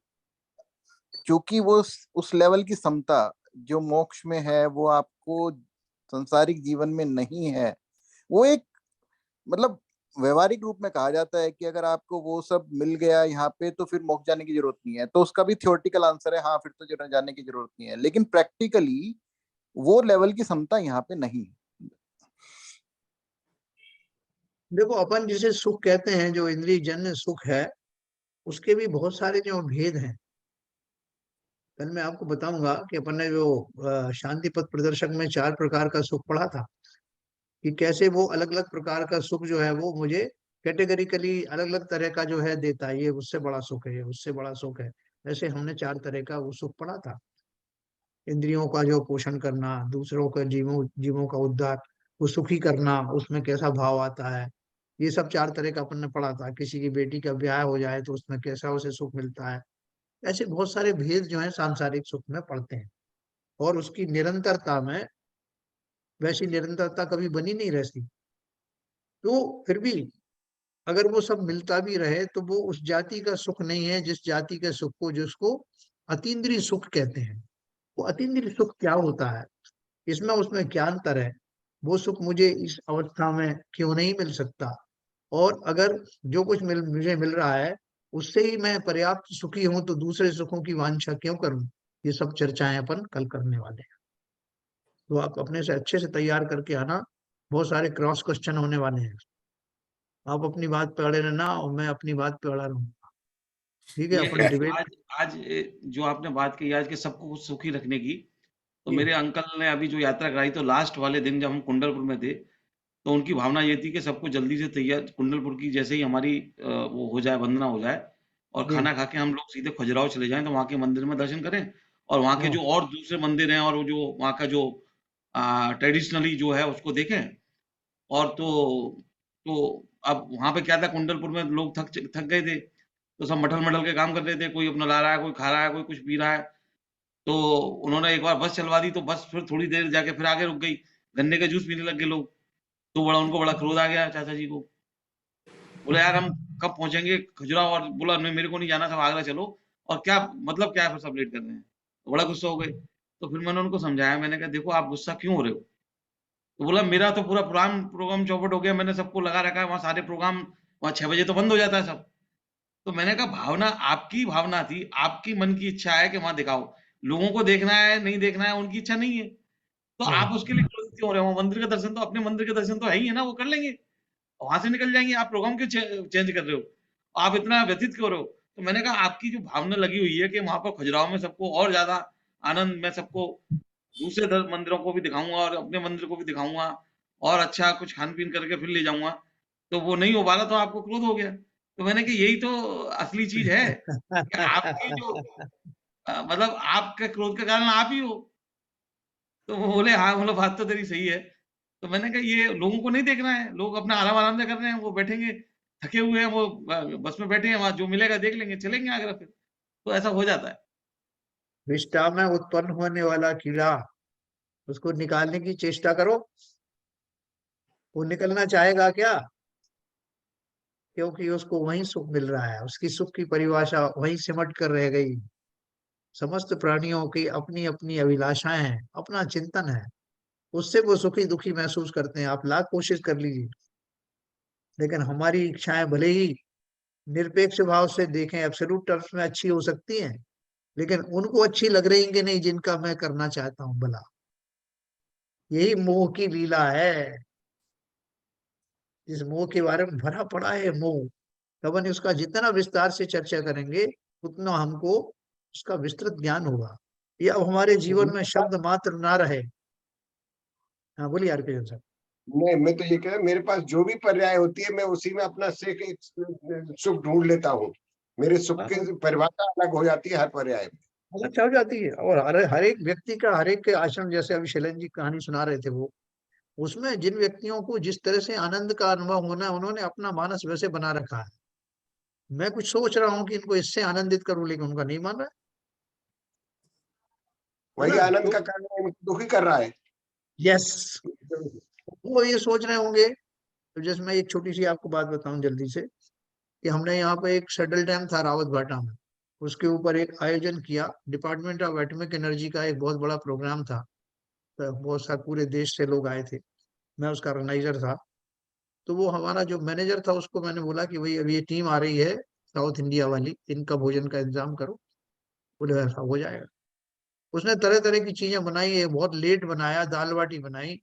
क्योंकि वो उस लेवल की समता जो मोक्ष में है वो आपको संसारिक जीवन में नहीं है। वो एक मतलब व्यवहारिक रूप में कहा जाता है कि अगर आपको वो सब मिल गया यहाँ पे तो फिर मोक्ष जाने की जरूरत नहीं है, तो उसका भी थियोरेटिकल आंसर है हाँ, फिर तो जाने की जरूरत नहीं है। लेकिन प्रैक्टिकली वो लेवल की क्षमता यहाँ पे नहीं है। देखो, अपन जिसे सुख कहते हैं, जो इंद्रिय जन्य सुख है, उसके भी बहुत सारे जो भेद हैं। कल मैं आपको बताऊंगा कि अपन ने जो शांति पथ प्रदर्शक में 4 प्रकार का सुख पढ़ा था, कि कैसे वो अलग अलग प्रकार का सुख जो है वो मुझे कैटेगरिकली अलग अलग तरह का जो है देता है। ये उससे बड़ा सुख है, ये उससे बड़ा सुख है। ऐसे हमने 4 तरह का वो सुख पढ़ा था। इंद्रियों का जो पोषण करना, दूसरों का जीवों जीवों का उद्धार, वो सुखी करना, उसमें कैसा भाव आता है, ये सब 4 तरह का अपन ने पढ़ा था। किसी की बेटी का ब्याह हो जाए तो उसमें कैसा उसे सुख मिलता है। ऐसे बहुत सारे भेद जो है सांसारिक सुख में पढ़ते हैं। और उसकी निरंतरता में वैसी निरंतरता कभी बनी नहीं रहती। तो फिर भी अगर वो सब मिलता भी रहे तो वो उस जाति का सुख नहीं है जिस जाति के सुख को, जिसको अतीन्द्रिय सुख कहते हैं। वो अतीन्द्रिय सुख क्या होता है, इसमें उसमें क्या अंतर है, वो सुख मुझे इस अवस्था में क्यों नहीं मिल सकता, और अगर जो कुछ मुझे मिल रहा है उससे ही मैं पर्याप्त सुखी हूं तो दूसरे सुखों की वांछा क्यों करूं? ये सब चर्चाएं अपन कल करने वाले हैं। तो आप अपने से अच्छे से तैयार करके आना, बहुत सारे क्रॉस क्वेश्चन होने वाले हैं। आप अपनी बात पे अड़े रहना और मैं अपनी बात पे अड़ा रहूंगा। ठीक है, ये अपन डिबेट। आज आज जो आपने बात की आज के सबको सुखी रखने की, तो जी मेरे अंकल ने अभी जो यात्रा कराई, तो लास्ट वाले दिन जब हम कुंडलपुर में थे, तो उनकी भावना ये थी कि सबको जल्दी से तैयार, कुंडलपुर की जैसे ही हमारी वो हो जाए, वंदना हो जाए और जी। खाना खा के हम लोग सीधे खजुराहो चले जाएं, तो वहाँ के मंदिर में दर्शन करें और वहाँ के हाँ जो और दूसरे मंदिर हैं और वो जो वहाँ का जो ट्रेडिशनली जो है उसको देखें। और तो अब वहाँ पे क्या था, कुंडलपुर में लोग थक गए थे, तो सब मठल-मठल के काम कर रहे थे, कोई अपना ला रहा है, कोई खा रहा है, कोई कुछ पी रहा है। तो उन्होंने एक बार बस चलवा दी, तो बस फिर थोड़ी देर जाके फिर आगे रुक गई, गन्ने का जूस पीने लग गए लोग। तो उनको बड़ा क्रोध आ गया चाचा जी को। बोले यार हम कब पहुंचेंगे खजुराहो, और बोला नहीं मेरे को नहीं जाना, सब आगरा चलो। और क्या मतलब क्या है, फिर सब लेट कर रहे हैं, तो बड़ा गुस्सा हो गए। तो फिर मैंने उनको समझाया, मैंने कहा देखो आप गुस्सा क्यों हो रहे हो? तो बोला मेरा तो पूरा प्रोग्राम चौपट हो गया, मैंने सबको लगा रखा है, वहाँ सारे प्रोग्राम वहाँ 6 बजे तो बंद हो जाता है सब। तो मैंने कहा भावना आपकी भावना थी, आपकी मन की इच्छा है कि वहाँ दिखाओ। लोगों को देखना है, नहीं देखना है, उनकी इच्छा नहीं है। तो हाँ। आप उसके लिए क्रोधित क्यों हो रहे हो? मंदिर का दर्शन तो अपने मंदिर के दर्शन तो है ही है ना, वो कर लेंगे। वहां से निकल जाएंगे, आप प्रोग्राम क्यों चेंज कर रहे हो? आप इतना व्यथित क्यों हो रहे हो? तो मैंने कहा आपकी जो भावना लगी हुई है कि वहां पर खजुराहो में सबको और ज्यादा आनंद, मैं सबको दूसरे मंदिरों को भी दिखाऊंगा और अपने मंदिर को भी दिखाऊंगा और अच्छा कुछ खान पीन करके फिर ले जाऊंगा, तो वो नहीं हो पा रहा, तो आपको क्रोध हो गया। तो मैंने कहा यही तो असली चीज है कि आपकी जो मतलब आपके क्रोध का कारण आप ही हो। तो वो बोले हाँ, बोला बात तो तेरी सही है। तो मैंने कहा ये लोगों को नहीं देखना है, लोग अपना आराम आराम से कर रहे हैं, वो बैठेंगे थके हुए हैं, वो बस में बैठे हैं, वहां जो मिलेगा देख लेंगे, चलेंगे आगरा फिर। तो ऐसा हो जाता है। विष्टा में उत्पन्न होने वाला कीड़ा, उसको निकालने की चेष्टा करो, वो निकलना चाहेगा क्या? क्योंकि उसको वहीं सुख मिल रहा है, उसकी सुख की परिभाषा वहीं सिमट कर रह गई। समस्त प्राणियों की अपनी अपनी अभिलाषाएं हैं, अपना चिंतन है, उससे वो सुखी दुखी महसूस करते हैं। आप लाख कोशिश कर लीजिए, लेकिन हमारी इच्छाएं भले ही निरपेक्ष भाव से देखें, एब्सोल्यूट टर्म्स में अच्छी हो सकती हैं, लेकिन उनको अच्छी लग रही कि नहीं जिनका मैं करना चाहता हूं भला। यही मोह की लीला है, इस मोह के बारे में भरा पड़ा है मोह। तो अपन उसका जितना विस्तार से चर्चा करेंगे, उतना हमको उसका विस्तृत ज्ञान होगा। ये अब हमारे जीवन में शब्द मात्र ना रहे। हाँ बोलिए आर के सर। नहीं, मैं तो ये कह रहा हूं, मेरे पास जो भी पर्याय होती है मैं उसी में अपना सुख ढूंढ लेता हूँ। मेरे सुख की परिभाषा अलग हो जाती है हर पर्याय में। अच्छा हो जाती है। और हर एक व्यक्ति का, हर एक के आश्रम, जैसे अभी शैलन जी कहानी सुना रहे थे, वो उसमें जिन व्यक्तियों को जिस तरह से आनंद का अनुभव होना है, उन्होंने अपना मानस वैसे बना रखा है। मैं कुछ सोच रहा हूँ कि इनको इससे आनंदित करूं, लेकिन उनका नहीं मान रहा है वही ना। आनंद तो का कारण है, उनको दुखी कर रहा है। यस, वो ये सोच रहे होंगे। तो जैसे मैं एक छोटी सी आपको बात बताऊं जल्दी से, कि हमने यहाँ पे एक शटल डैम था रावत भाटा में, उसके ऊपर एक आयोजन किया, डिपार्टमेंट ऑफ एटॉमिक एनर्जी का एक बहुत बड़ा प्रोग्राम था। तो बहुत सारे पूरे देश से लोग आए थे, मैं उसका ऑर्गेनाइजर था। तो वो हमारा जो मैनेजर था, उसको मैंने बोला कि भाई अभी ये टीम आ रही है साउथ इंडिया वाली, इनका भोजन का इंतजाम करो। बोले ऐसा हो जाएगा। उसने तरह तरह की चीजें बनाई है, बहुत लेट बनाया, दाल बाटी बनाई,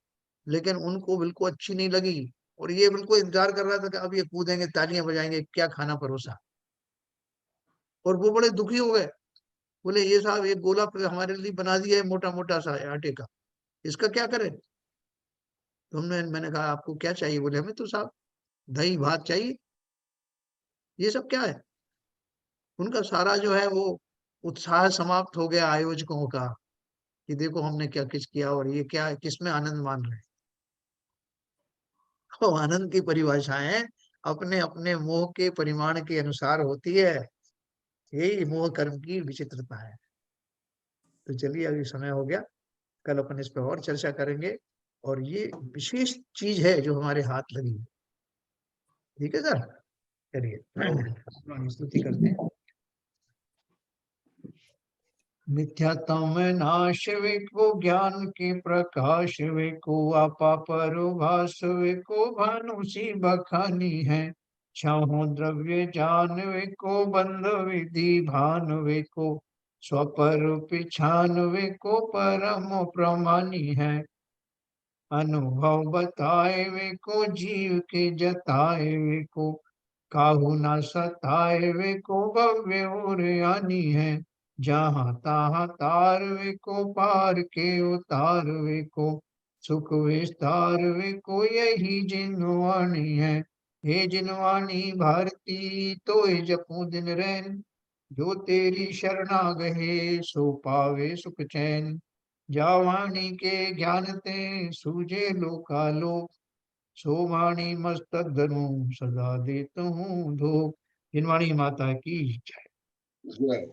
लेकिन उनको बिल्कुल अच्छी नहीं लगी। और ये बिल्कुल इंतजार कर रहा था कि अब ये कूदेंगे, तालियां बजाएंगे, क्या खाना परोसा। और वो बड़े दुखी हो गए। बोले ये साहब एक गोला हमारे लिए बना दिया है, मोटा मोटा सा आटे का, इसका क्या करें? मैंने कहा आपको क्या चाहिए? बोले हमें तो साहब दही भात चाहिए। ये सब क्या है? उनका सारा जो है वो उत्साह समाप्त हो गया आयोजकों का, कि देखो हमने क्या किस किया और ये क्या किसमें आनंद मान रहे हैं। तो आनंद की परिभाषाएं अपने अपने मोह के परिमाण के अनुसार होती है। यही मोह कर्म की विचित्रता है। तो चलिए अभी समय हो गया, कल अपन इस पर और चर्चा करेंगे। और ये विशेष चीज है जो हमारे हाथ लगी है। ठीक है सर, चलिए स्तुति करते हैं। मिथ्यात्व में नाश विको, ज्ञान के प्रकाश विको, आपा परोभास विको, भानु सी बखानी है। छहो द्रव्य जान विको, बंध विधि भान विको, स्वपर पिछान विको, परम प्रमानी है। अनुभव बताए विको, जीव के जताए विको, काहू न सताए विको, भव्य और आनी है। जहाँ तहाँ तार विको, पार के उतार विको, सुख विस्तार विको, यही जिनवाणी है। हे जिनवाणी भारती, तो जपू दिन रैन, जो तेरी शरणा गहे, सो पावे सुख चैन। जा वाणी के ज्ञान ते, सूझे लोकालोक, सो वाणी मस्तक धरू, सदा देत हूँ धोख। जिनवाणी माता की जय। जय।